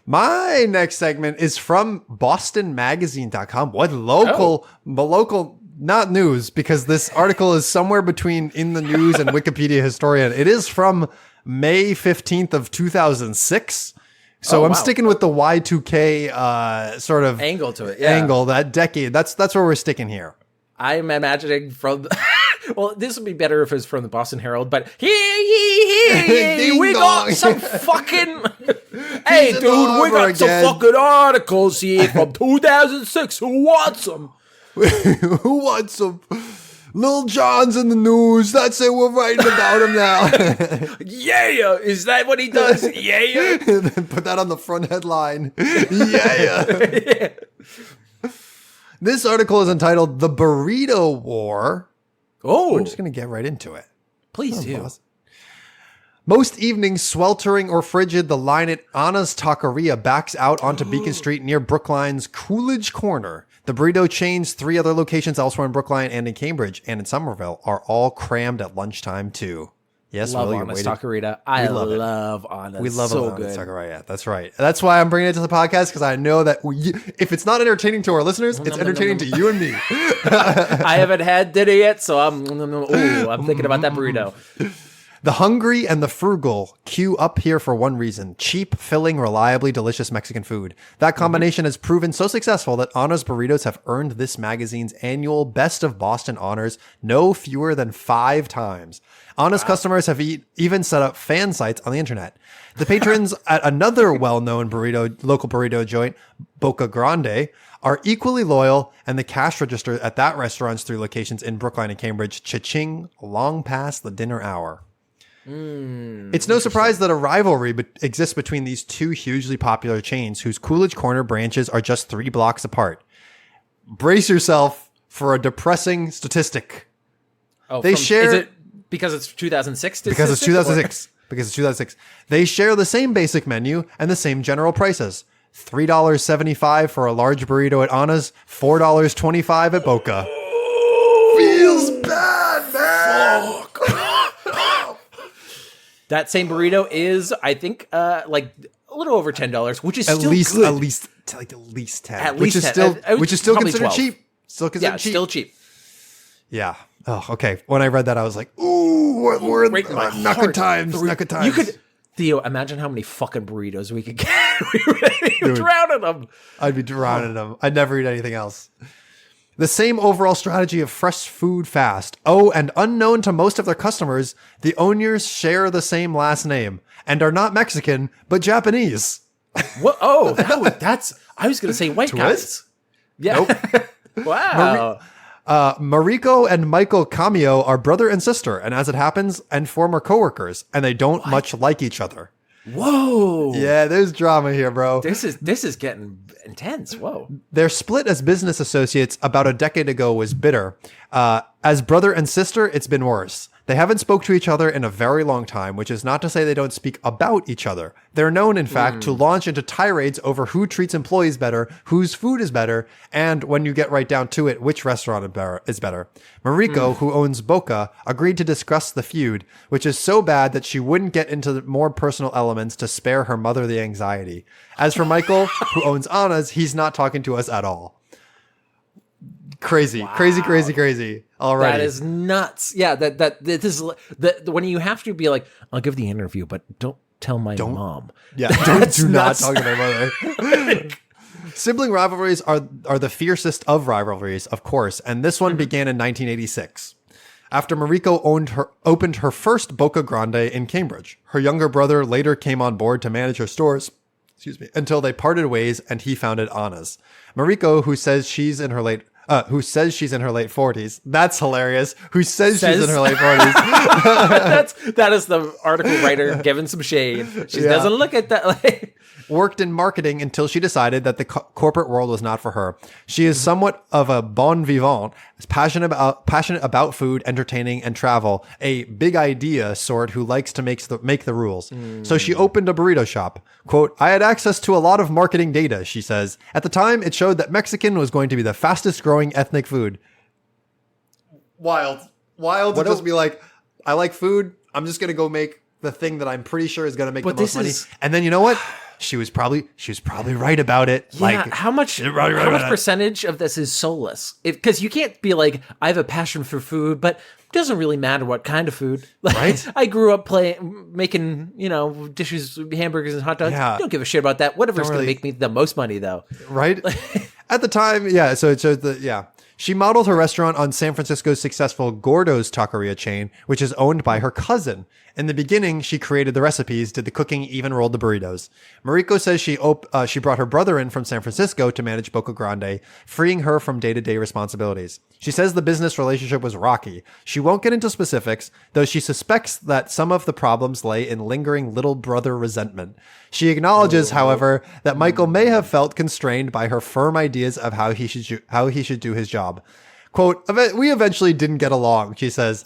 My next segment is from bostonmagazine.com. What local, not news, because this article is somewhere between in the news and Wikipedia historian. It is from May 15th of 2006. So I'm sticking with the Y2K sort of angle to it. Angle, that decade. That's where we're sticking here. I'm imagining from well, this would be better if it was from the Boston Herald, but hear ye, Hey, we got some fucking... Hey, dude, we got some fucking articles here from 2006. Who wants them? Who wants some? Lil Jon's in the news. That's it. We're writing about him now. Yeah, is that what he does? Yeah. Put that on the front headline. Yeah. This article is entitled "The Burrito War." Oh, we're just gonna get right into it. Please do. Boss. Most evenings sweltering or frigid, the line at Anna's Taqueria backs out onto Beacon Street near Brookline's Coolidge Corner. The burrito chain's 3 other locations elsewhere in Brookline and in Cambridge and in Somerville are all crammed at lunchtime too. Yes, love Anna's Taqueria. I love Anna's. We love so Anna's good. Taqueria. That's right. That's why I'm bringing it to the podcast, because I know that if it's not entertaining to our listeners, it's entertaining to you and me. I haven't had dinner yet, so I'm thinking about that burrito. The hungry and the frugal queue up here for one reason: cheap, filling, reliably delicious Mexican food. That combination has proven so successful that Anna's Burritos have earned this magazine's annual Best of Boston honors no fewer than 5 times. Anna's customers have even set up fan sites on the internet. The patrons at another well-known local burrito joint, Boca Grande, are equally loyal, and the cash register at that restaurant's 3 locations in Brookline and Cambridge cha-ching long past the dinner hour. It's no surprise that a rivalry exists between these 2 hugely popular chains whose Coolidge Corner branches are just 3 blocks apart. Brace yourself for a depressing statistic. Oh, Is it because it's 2006? Because it's 2006. Because it's 2006. They share the same basic menu and the same general prices. $3.75 for a large burrito at Anna's, $4.25 at Boca. Feels bad, man. That same burrito is, I think, like a little over $10, which is at still least good. at least 10. At which least is 10. still which is still Probably considered 12. cheap. Still considered cheap. Still cheap. Yeah. Oh, okay. When I read that, I was like, "Ooh, we're knuckle times." You could, Theo, imagine how many fucking burritos we could get. We would drown in them. I'd be drowning in them. I'd never eat anything else. The same overall strategy of fresh food fast. Oh, and unknown to most of their customers, the owners share the same last name and are not Mexican, but Japanese. What? Oh, that's. I was going to say white guys. Yeah. Nope. Wow. Mariko and Michael Cameo are brother and sister, and as it happens, and former coworkers, and they don't much like each other. Whoa. Yeah, there's drama here, bro. This is getting intense. Whoa. Their split as business associates about a decade ago was bitter. As brother and sister, it's been worse. They haven't spoke to each other in a very long time, which is not to say they don't speak about each other. They're known, in fact, to launch into tirades over who treats employees better, whose food is better, and when you get right down to it, which restaurant is better. Mariko, who owns Boca, agreed to discuss the feud, which is so bad that she wouldn't get into the more personal elements to spare her mother the anxiety. As for Michael, who owns Anna's, he's not talking to us at all. Crazy. All right. That is nuts. Yeah, this is when you have to be like, I'll give the interview, but don't tell my mom. Yeah, do not talk to my mother. Sibling rivalries are the fiercest of rivalries, of course, and this one began in 1986. After Mariko opened her first Boca Grande in Cambridge. Her younger brother later came on board to manage her stores, until they parted ways and he founded Anna's. Mariko, who says she's in her late 40s. That's hilarious. Who says she's in her late 40s? that is the article writer giving some shade. She doesn't look at that. Like, worked in marketing until she decided that the corporate world was not for her. She is somewhat of a bon vivant, passionate about food, entertaining, and travel, a big idea sort who likes to make the rules. So she opened a burrito shop. Quote, I had access to a lot of marketing data, she says. At the time, it showed that Mexican was going to be the fastest growing ethnic food. Wild to just be like, I like food. I'm just going to go make the thing that I'm pretty sure is going to make the most money. And then you know what? She was probably right about it. Yeah, like how much percentage of this is soulless? Because you can't be like, I have a passion for food, but it doesn't really matter what kind of food. Like, right? I grew up making, dishes, hamburgers and hot dogs. Yeah. Don't give a shit about that. Whatever's going to make me the most money, though. Right? At the time, yeah. So it shows that, yeah. She modeled her restaurant on San Francisco's successful Gordo's Taqueria chain, which is owned by her cousin. In the beginning, she created the recipes, did the cooking, even rolled the burritos. Mariko says she brought her brother in from San Francisco to manage Boca Grande, freeing her from day-to-day responsibilities. She says the business relationship was rocky. She won't get into specifics, though she suspects that some of the problems lay in lingering little brother resentment. She acknowledges, however, that Michael may have felt constrained by her firm ideas of how he should do his job. Quote, "We eventually didn't get along," she says.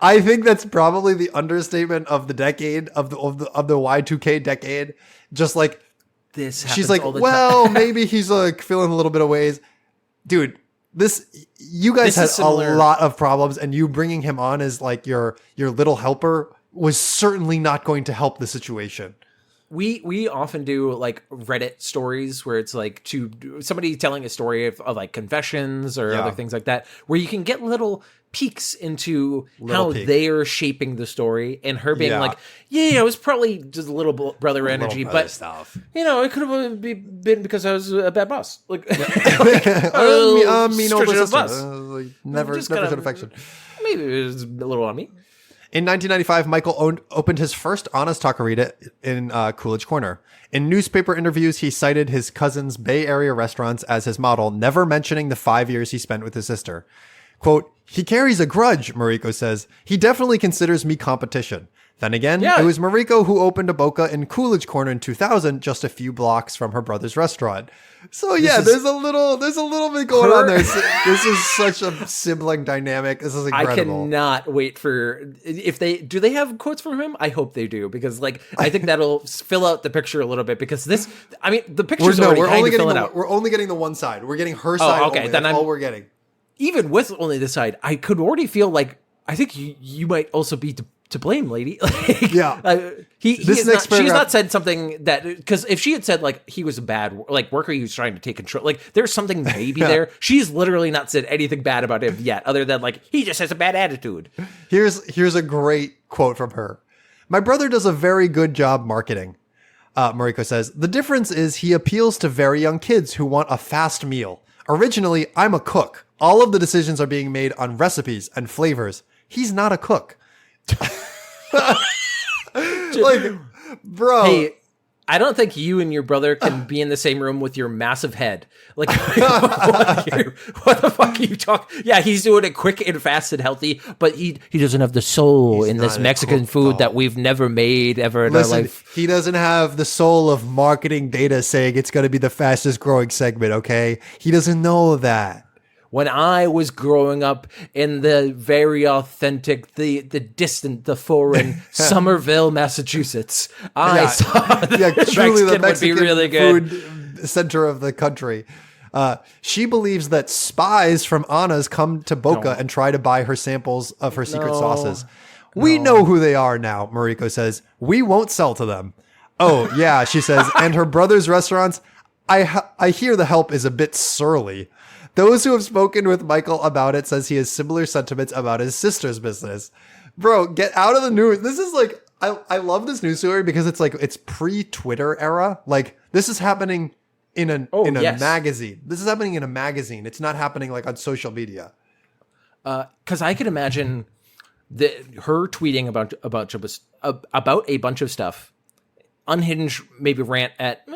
I think that's probably the understatement of the decade, of the Y2K decade. Just like this, she's like, all the well, time. maybe he's like feeling a little bit of ways. Dude, you guys had a lot of problems, and you bringing him on as like your little helper was certainly not going to help the situation. We often do like Reddit stories where it's like somebody telling a story of like confessions or other things like that, where you can get little peeks into they are shaping the story, and her being like, it was probably just a little brother energy, but stuff. It could have been because I was a bad boss. Like, mean older sister. Never showed affection. Maybe it was a little on me. In 1995, Michael opened his first honest taqueria in Coolidge Corner. In newspaper interviews, he cited his cousin's Bay Area restaurants as his model, never mentioning the 5 years he spent with his sister. Quote, "He carries a grudge," Mariko says. "He definitely considers me competition." Then again, it was Mariko who opened a Boca in Coolidge Corner in 2000, just a few blocks from her brother's restaurant. So there's a little bit going on there. This is such a sibling dynamic. This is incredible. I cannot wait for do they have quotes from him? I hope they do, because like I think that'll fill out the picture a little bit, because the picture's already kind of filling out. We're only getting the one side. We're getting her side. Okay, only. Then That's all we're getting. Even with only this side, I could already feel like I think you might also be to blame, lady. Like, she's not said something that, because if she had said like he was a bad worker, he was trying to take control, like there's something maybe there. She's literally not said anything bad about him yet, other than like he just has a bad attitude. Here's a great quote from her. "My brother does a very good job marketing." Mariko says, "The difference is he appeals to very young kids who want a fast meal. Originally, I'm a cook. All of the decisions are being made on recipes and flavors. He's not a cook." Like, bro. Hey, I don't think you and your brother can be in the same room with your massive head. Like, what the fuck are you talking? Yeah, he's doing it quick and fast and healthy, but he doesn't have the soul in this Mexican food that we've never made ever in our life. He doesn't have the soul of marketing data saying it's going to be the fastest growing segment, okay? He doesn't know that. When I was growing up in the very authentic, the distant, the foreign Somerville, Massachusetts, I saw that truly the Mexican would be really good. Food center of the country. She believes that spies from Anna's come to Boca and try to buy her samples of her secret sauces. We know who they are now, Mariko says. We won't sell to them. Oh, yeah, she says. And her brother's restaurants, I hear the help is a bit surly. Those who have spoken with Michael about it says he has similar sentiments about his sister's business. Bro, get out of the news. This is like, I love this news story because it's like, it's pre-Twitter era. Like, this is happening in a magazine. This is happening in a magazine. It's not happening like on social media. Because I can imagine her tweeting about a bunch of stuff, unhinged, maybe rant at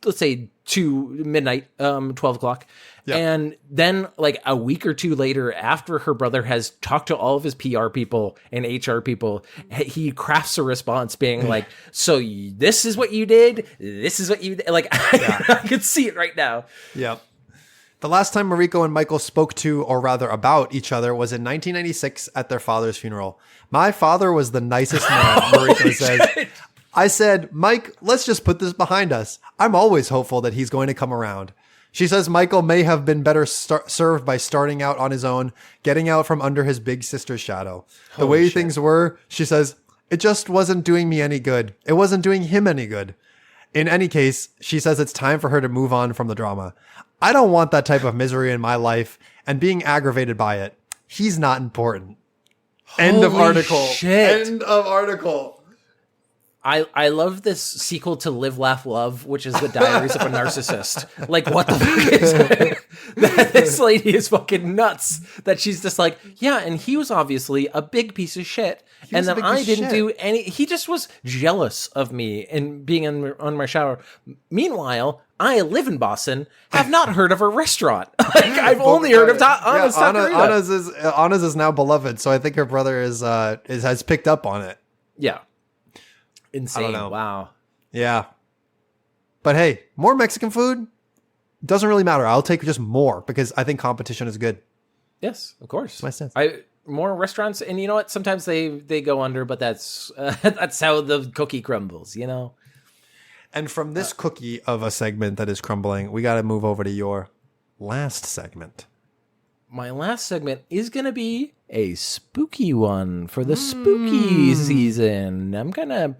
let's say 2 midnight, 12 o'clock. Yep. And then like a week or two later, after her brother has talked to all of his PR people and HR people, he crafts a response being like, so this is what you did. This is what you did. Like, I can see it right now. Yep. The last time Mariko and Michael spoke to, or rather about each other, was in 1996 at their father's funeral. My father was the nicest man, Mariko says. Shit. I said, Mike, let's just put this behind us. I'm always hopeful that he's going to come around. She says Michael may have been better served by starting out on his own, getting out from under his big sister's shadow. The way things were, she says, it just wasn't doing me any good. It wasn't doing him any good. In any case, she says it's time for her to move on from the drama. I don't want that type of misery in my life and being aggravated by it. He's not important. End of article. Shit. End of article. I love this sequel to Live, Laugh, Love, which is the Diaries of a Narcissist. Like, what the fuck is it? This lady is fucking nuts. That she's just like, yeah, and he was obviously a big piece of shit. And then I didn't do any. He just was jealous of me and being on my shower. Meanwhile, I live in Boston, have not heard of her restaurant. Like, I've only heard of Anna's Taqueria. Anna's is now beloved, so I think her brother has picked up on it. Yeah. Insane. I don't know. Wow. Yeah. But hey, more Mexican food doesn't really matter. I'll take just more because I think competition is good. Yes, of course. My sense. More restaurants, and you know what? Sometimes they go under, but that's how the cookie crumbles, you know? And from this cookie of a segment that is crumbling, we got to move over to your last segment. My last segment is going to be a spooky one for the spooky season. I'm going to...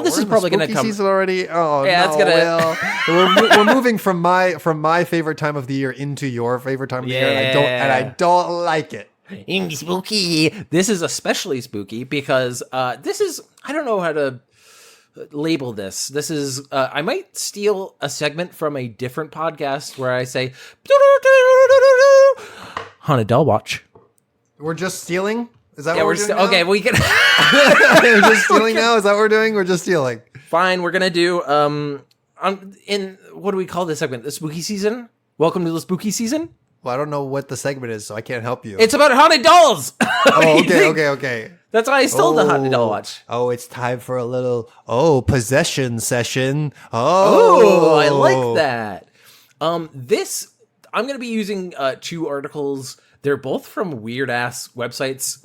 this is probably going to come... season already? Oh, yeah, no. It's gonna... we're moving from my favorite time of the year into your favorite time of the year, and I don't like it. Spooky. This is especially spooky because this is... I don't know how to label this. This is... I might steal a segment from a different podcast where I say... Haunted Doll Watch. We're just stealing? Is that what we're doing? Okay, we can. We're just stealing now? Is that what we're doing? We're just stealing. Fine, we're gonna do in what do we call this segment? The spooky season? Welcome to the spooky season? Well, I don't know what the segment is, so I can't help you. It's about haunted dolls. Oh, okay. That's why I stole the Haunted Doll Watch. Oh, it's time for a little possession session. Oh, I like that. This I'm going to be using 2 articles. They're both from weird ass websites,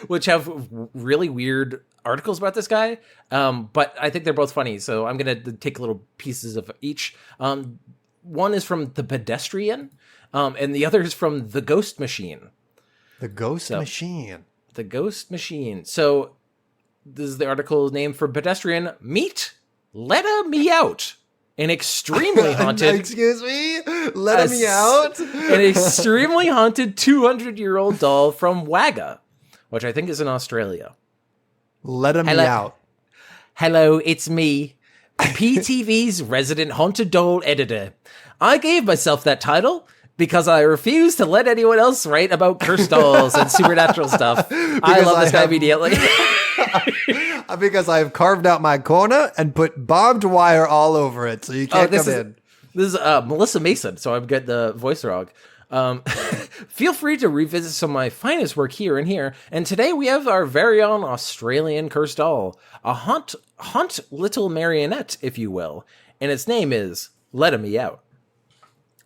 which have really weird articles about this guy. But I think they're both funny. So I'm going to take little pieces of each. One is from The Pedestrian, and the other is from The Ghost Machine. The Ghost Machine. The Ghost Machine. So this is the article name for Pedestrian. Meet Letta Me Out. An extremely haunted... Excuse me? Let me out? An extremely haunted 200-year-old doll from Wagga, which I think is in Australia. Let me out. Hello, it's me, PTV's resident haunted doll editor. I gave myself that title because I refuse to let anyone else write about cursed dolls and supernatural stuff. I love this guy immediately. Because I've carved out my corner and put barbed wire all over it, so you can't come in. This is Melissa Mason, so I've got the voice wrong. Feel free to revisit some of my finest work here and here. And today we have our very own Australian cursed doll, a haunt little marionette, if you will, and its name is Letta Me Out.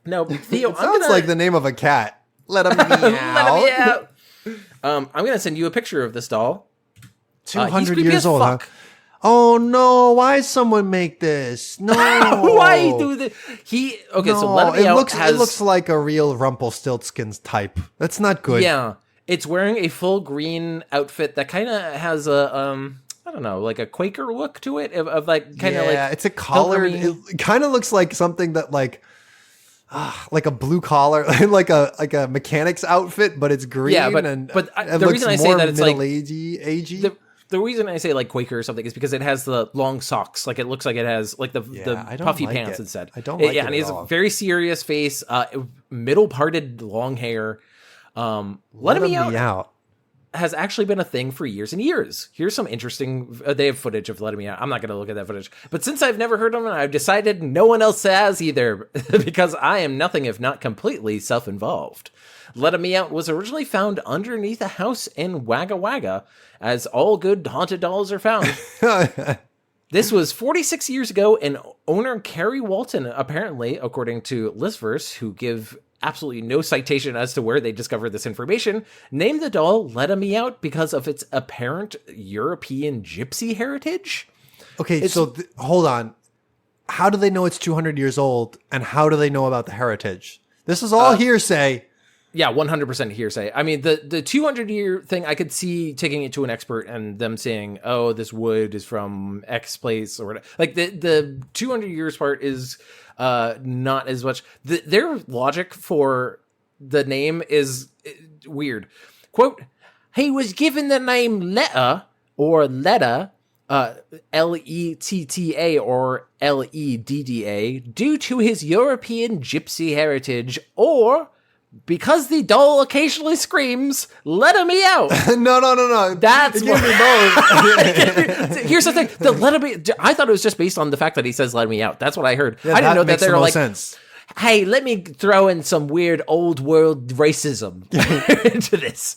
Now, Theo, it sounds like the name of a cat. Letta Me Out. Letta Me Out. I'm going to send you a picture of this doll. 200 years old, huh? Oh no! Why someone make this? No, why do this? So Let Me Out it looks like a real Rumpelstiltskin's type. That's not good. Yeah, it's wearing a full green outfit that kind of has a I don't know, like a Quaker look to it of like kind of like it's a collared. It kind of looks like something that like a blue collar, like a mechanic's outfit, but it's green. Yeah, but the reason I say that it's like agey. The reason I say like Quaker or something is because it has the long socks. Like it looks like it has like the puffy pants instead. I don't like it. Yeah, and he has a very serious face, middle parted long hair. Let Me Out has actually been a thing for years and years. Here's some interesting. They have footage of Let Me Out. I'm not going to look at that footage, but since I've never heard of it, I've decided no one else has either because I am nothing if not completely self-involved. Let Me Out was originally found underneath a house in Wagga Wagga, as all good haunted dolls are found. This was 46 years ago, and owner Carrie Walton, apparently, according to Listverse, who give absolutely no citation as to where they discovered this information, named the doll Let Me Out because of its apparent European gypsy heritage. Okay, hold on. How do they know it's 200 years old, and how do they know about the heritage? This is all hearsay. Yeah, 100% hearsay. I mean, the 200-year thing, I could see taking it to an expert and them saying, oh, this wood is from X place or whatever. Like, the 200 years part is not as much. Their logic for the name is weird. Quote, he was given the name Letta, or Letta, Letta or Ledda due to his European gypsy heritage, or because the doll occasionally screams, "Let me out." No. That's Give what- me both. Here's the thing: the "Let me." I thought it was just based on the fact that he says "Let me out." That's what I heard. Yeah, I didn't know that makes they the were most like, sense. "Hey, let me throw in some weird old world racism into this."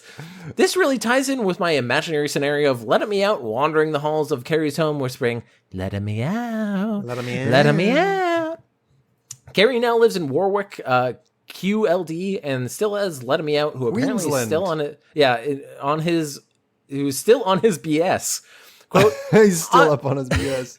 This really ties in with my imaginary scenario of "Let me out" wandering the halls of Carrie's home, whispering, "Let me out, Let me out. let me out." Carrie now lives in Warwick, QLD, and still has "Let Me Out," who apparently is Queensland. still on it. Yeah, who's still on his BS. Quote, He's still up on his BS.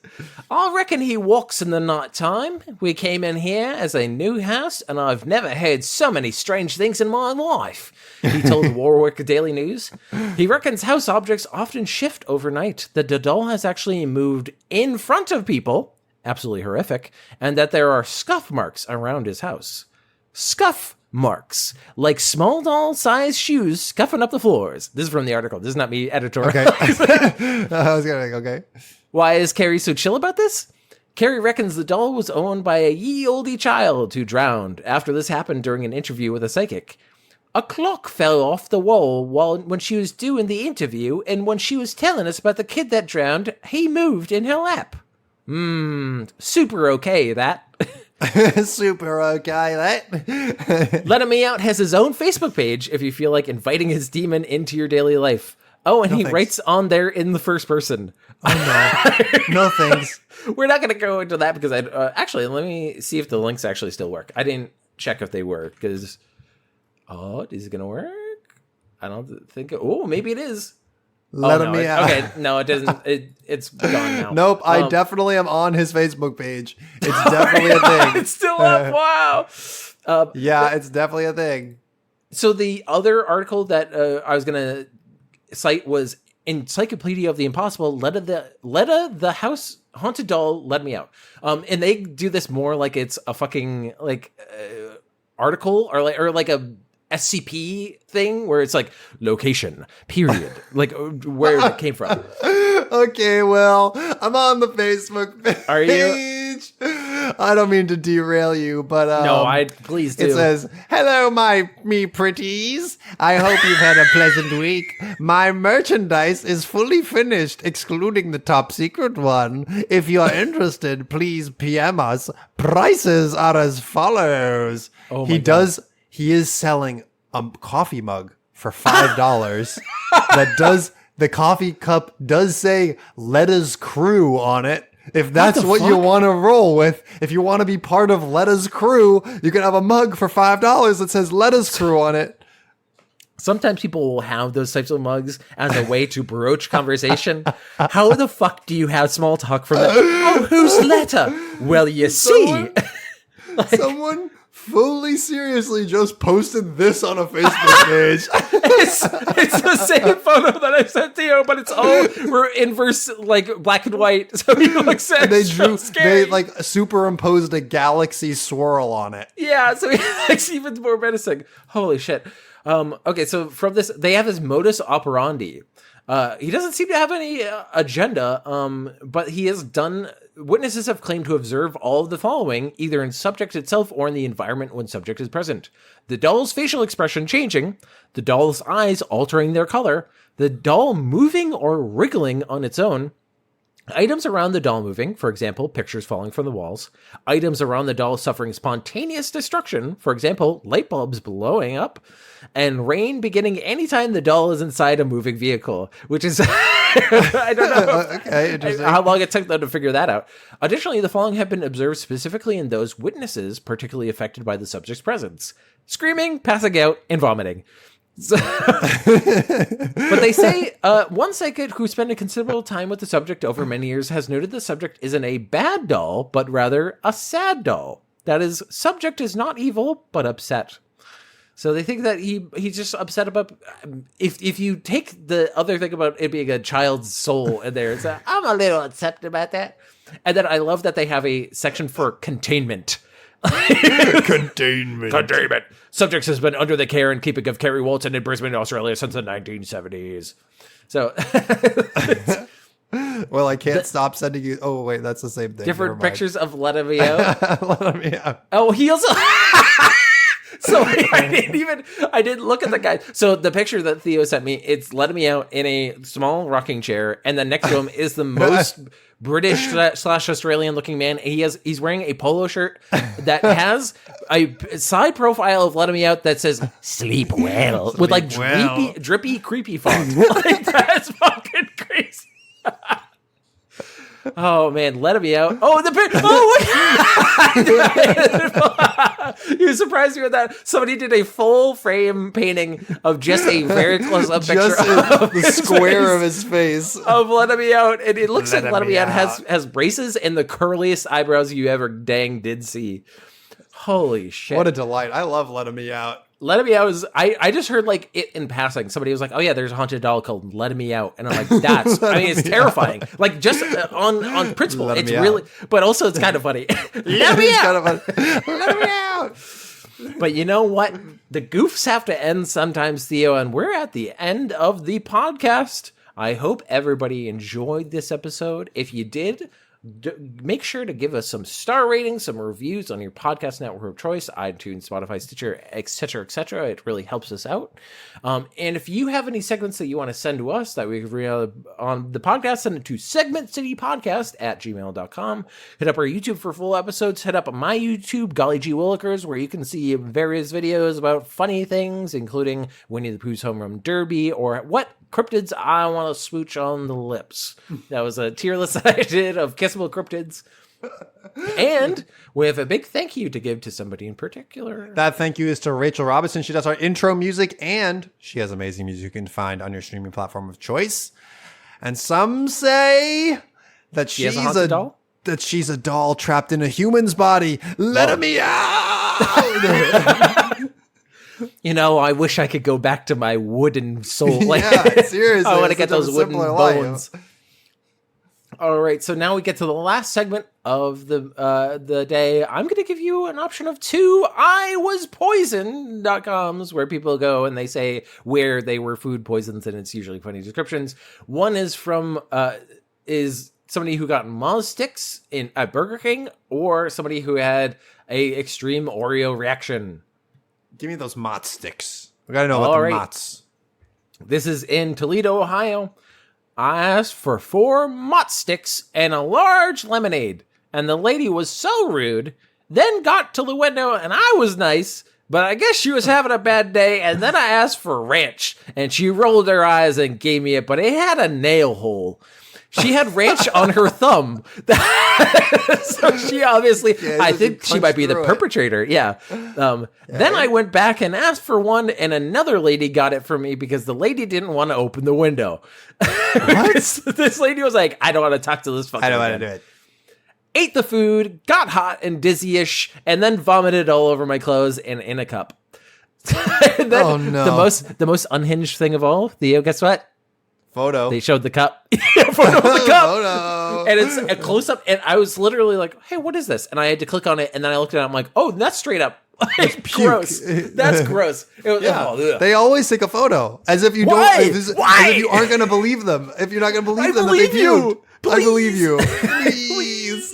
"I reckon he walks in the night time. We came in here as a new house, and I've never heard so many strange things in my life," he told Warwick Daily News. He reckons house objects often shift overnight, that the doll has actually moved in front of people, absolutely horrific, and that there are scuff marks around his house. Scuff marks, like small doll-sized shoes scuffing up the floors. This is from the article. This is not me editorializing. Okay. I was gonna okay. Why is Carrie so chill about this? Carrie reckons the doll was owned by a ye olde child who drowned after this happened during an interview with a psychic. "A clock fell off the wall when she was doing the interview, and when she was telling us about the kid that drowned, he moved in her lap." Super okay, that. Super okay, that. Let Me Out has his own Facebook page if you feel like inviting his demon into your daily life. Oh, and he thanks. writes on there in the first person. No thanks. We're not going to go into that because actually, let me see if the links actually still work. I didn't check if they were because, is it going to work? I don't think, maybe it is. Let me out. Okay, no, it doesn't. It's gone now. Nope, I definitely am on his Facebook page. It's definitely a thing. It's still up. Wow. Yeah, it's definitely a thing. So the other article that I was going to cite was Encyclopedia of the Impossible, Letta the House Haunted Doll, Let Me Out. And they do this more like it's a fucking article or like a SCP thing where it's like location, period, like where it came from. Okay, well, I'm on the Facebook page. Are you? I don't mean to derail you, but No, please do. It says, "Hello, me pretties. I hope you've had a pleasant week. My merchandise is fully finished, excluding the top secret one. If you're interested, please PM us. Prices are as follows." Oh my God. He is selling a coffee mug for $5. The coffee cup does say Letta's Crew on it. If that's what you want to roll with, if you want to be part of Letta's Crew, you can have a mug for $5 that says Letta's Crew on it. Sometimes people will have those types of mugs as a way to broach conversation. How the fuck do you have small talk from it? Oh, who's Letta? Well, you see. Someone fully seriously just posted this on a Facebook page. It's the same photo that I sent to you, but it's all we're inverse, like black and white. So he looks at They like superimposed a galaxy swirl on it. Yeah, so he looks even more menacing. Holy shit. Okay, so from this, they have his modus operandi. He doesn't seem to have any agenda, but he has done. Witnesses have claimed to observe all of the following, either in subject itself or in the environment when subject is present: the doll's facial expression changing, the doll's eyes altering their color, the doll moving or wriggling on its own, items around the doll moving, for example, pictures falling from the walls, items around the doll suffering spontaneous destruction, for example, light bulbs blowing up, and rain beginning anytime the doll is inside a moving vehicle, which is... I don't know Okay, interesting. how long it took them to figure that out. Additionally, the following have been observed specifically in those witnesses particularly affected by the subject's presence: screaming, passing out, and vomiting. So, but they say one psychic who spent a considerable time with the subject over many years has noted the subject isn't a bad doll, but rather a sad doll. That is, subject is not evil, but upset. So they think that he's just upset about, if you take the other thing about it being a child's soul in there, it's I'm a little upset about that. And then I love that they have a section for containment. Containment. Subjects has been under the care and keeping of Kerry Walton in Brisbane, Australia since the 1970s. So Well, I can't stop sending you. Oh, wait, that's the same thing. Different pictures of Letta Me Out. Let me out. Oh, he also. So I didn't look at the guy. So the picture that Theo sent me, it's Letta Me Out in a small rocking chair, and then next to him is the most British / Australian looking man. He's wearing a polo shirt that has a side profile of Letta Me Out that says "Sleep well" with like drippy, creepy font. Like that's fucking crazy. Oh man, Letta Me Out. Oh, the picture. Oh, you surprised me with that. Somebody did a full frame painting of just a very close up picture of the square of his face of Letta Me Out, and it looks like Letta Me Out has braces and the curliest eyebrows you ever dang did see. Holy shit! What a delight! I love Letta Me Out. Letta Me Out is, I just heard like it in passing. Somebody was like, oh yeah, there's a haunted doll called Letta Me Out. And I'm like, that's, I mean, it's terrifying. Like just on principle, it's really, but also it's kind of funny. Let me out. Let me out. But you know what? The goofs have to end sometimes, Theo, and we're at the end of the podcast. I hope everybody enjoyed this episode. If you did, make sure to give us some star ratings, some reviews on your podcast network of choice, iTunes, Spotify, Stitcher, etc., etc. It really helps us out. And if you have any segments that you want to send to us that we could read on the podcast, send it to segmentcitypodcast@gmail.com. Hit up our YouTube for full episodes. Hit up my YouTube, Golly G Willikers, where you can see various videos about funny things, including Winnie the Pooh's Home Run Derby or what cryptids I want to smooch on the lips. That was a tier list that I did of kissable cryptids. And we have a big thank you to give to somebody in particular. That thank you is to Rachel Robinson. She does our intro music, and she has amazing music you can find on your streaming platform of choice. And some say that she's a doll? That she's a doll trapped in a human's body. Let me out! You know, I wish I could go back to my wooden soul. Like, yeah, seriously. I want to get those wooden bones. All right, so now we get to the last segment of the day. I'm going to give you an option of two iwaspoisoned.coms where people go and they say where they were food poisons, and it's usually funny descriptions. One is from is somebody who got Moz sticks at Burger King, or somebody who had a extreme Oreo reaction. Give me those Mott sticks. We got to know about the Motts. This is in Toledo, Ohio. I asked for 4 Mott sticks and a large lemonade. And the lady was so rude, then got to the window and I was nice, but I guess she was having a bad day. And then I asked for ranch and she rolled her eyes and gave me it, but it had a nail hole. She had ranch on her thumb. So she obviously, I think she might be the perpetrator. Yeah. Then I went back and asked for one, and another lady got it for me because the lady didn't want to open the window. What? This lady was like, I don't want to talk to this fucking I don't want to do it. Ate the food, got hot and dizzy-ish, and then vomited all over my clothes and in a cup. Then, oh no. The most unhinged thing of all, Theo, guess what? Photo. They showed the cup. Photo of the cup. Photo. And it's a close up. And I was literally like, hey, what is this? And I had to click on it. And then I looked at it. I'm like, oh, that's straight up. That's gross. That's gross. It was, yeah. They always take a photo as if you Why? As if you aren't going to believe them. If you're not going to believe them, that they puked. I believe you. Please.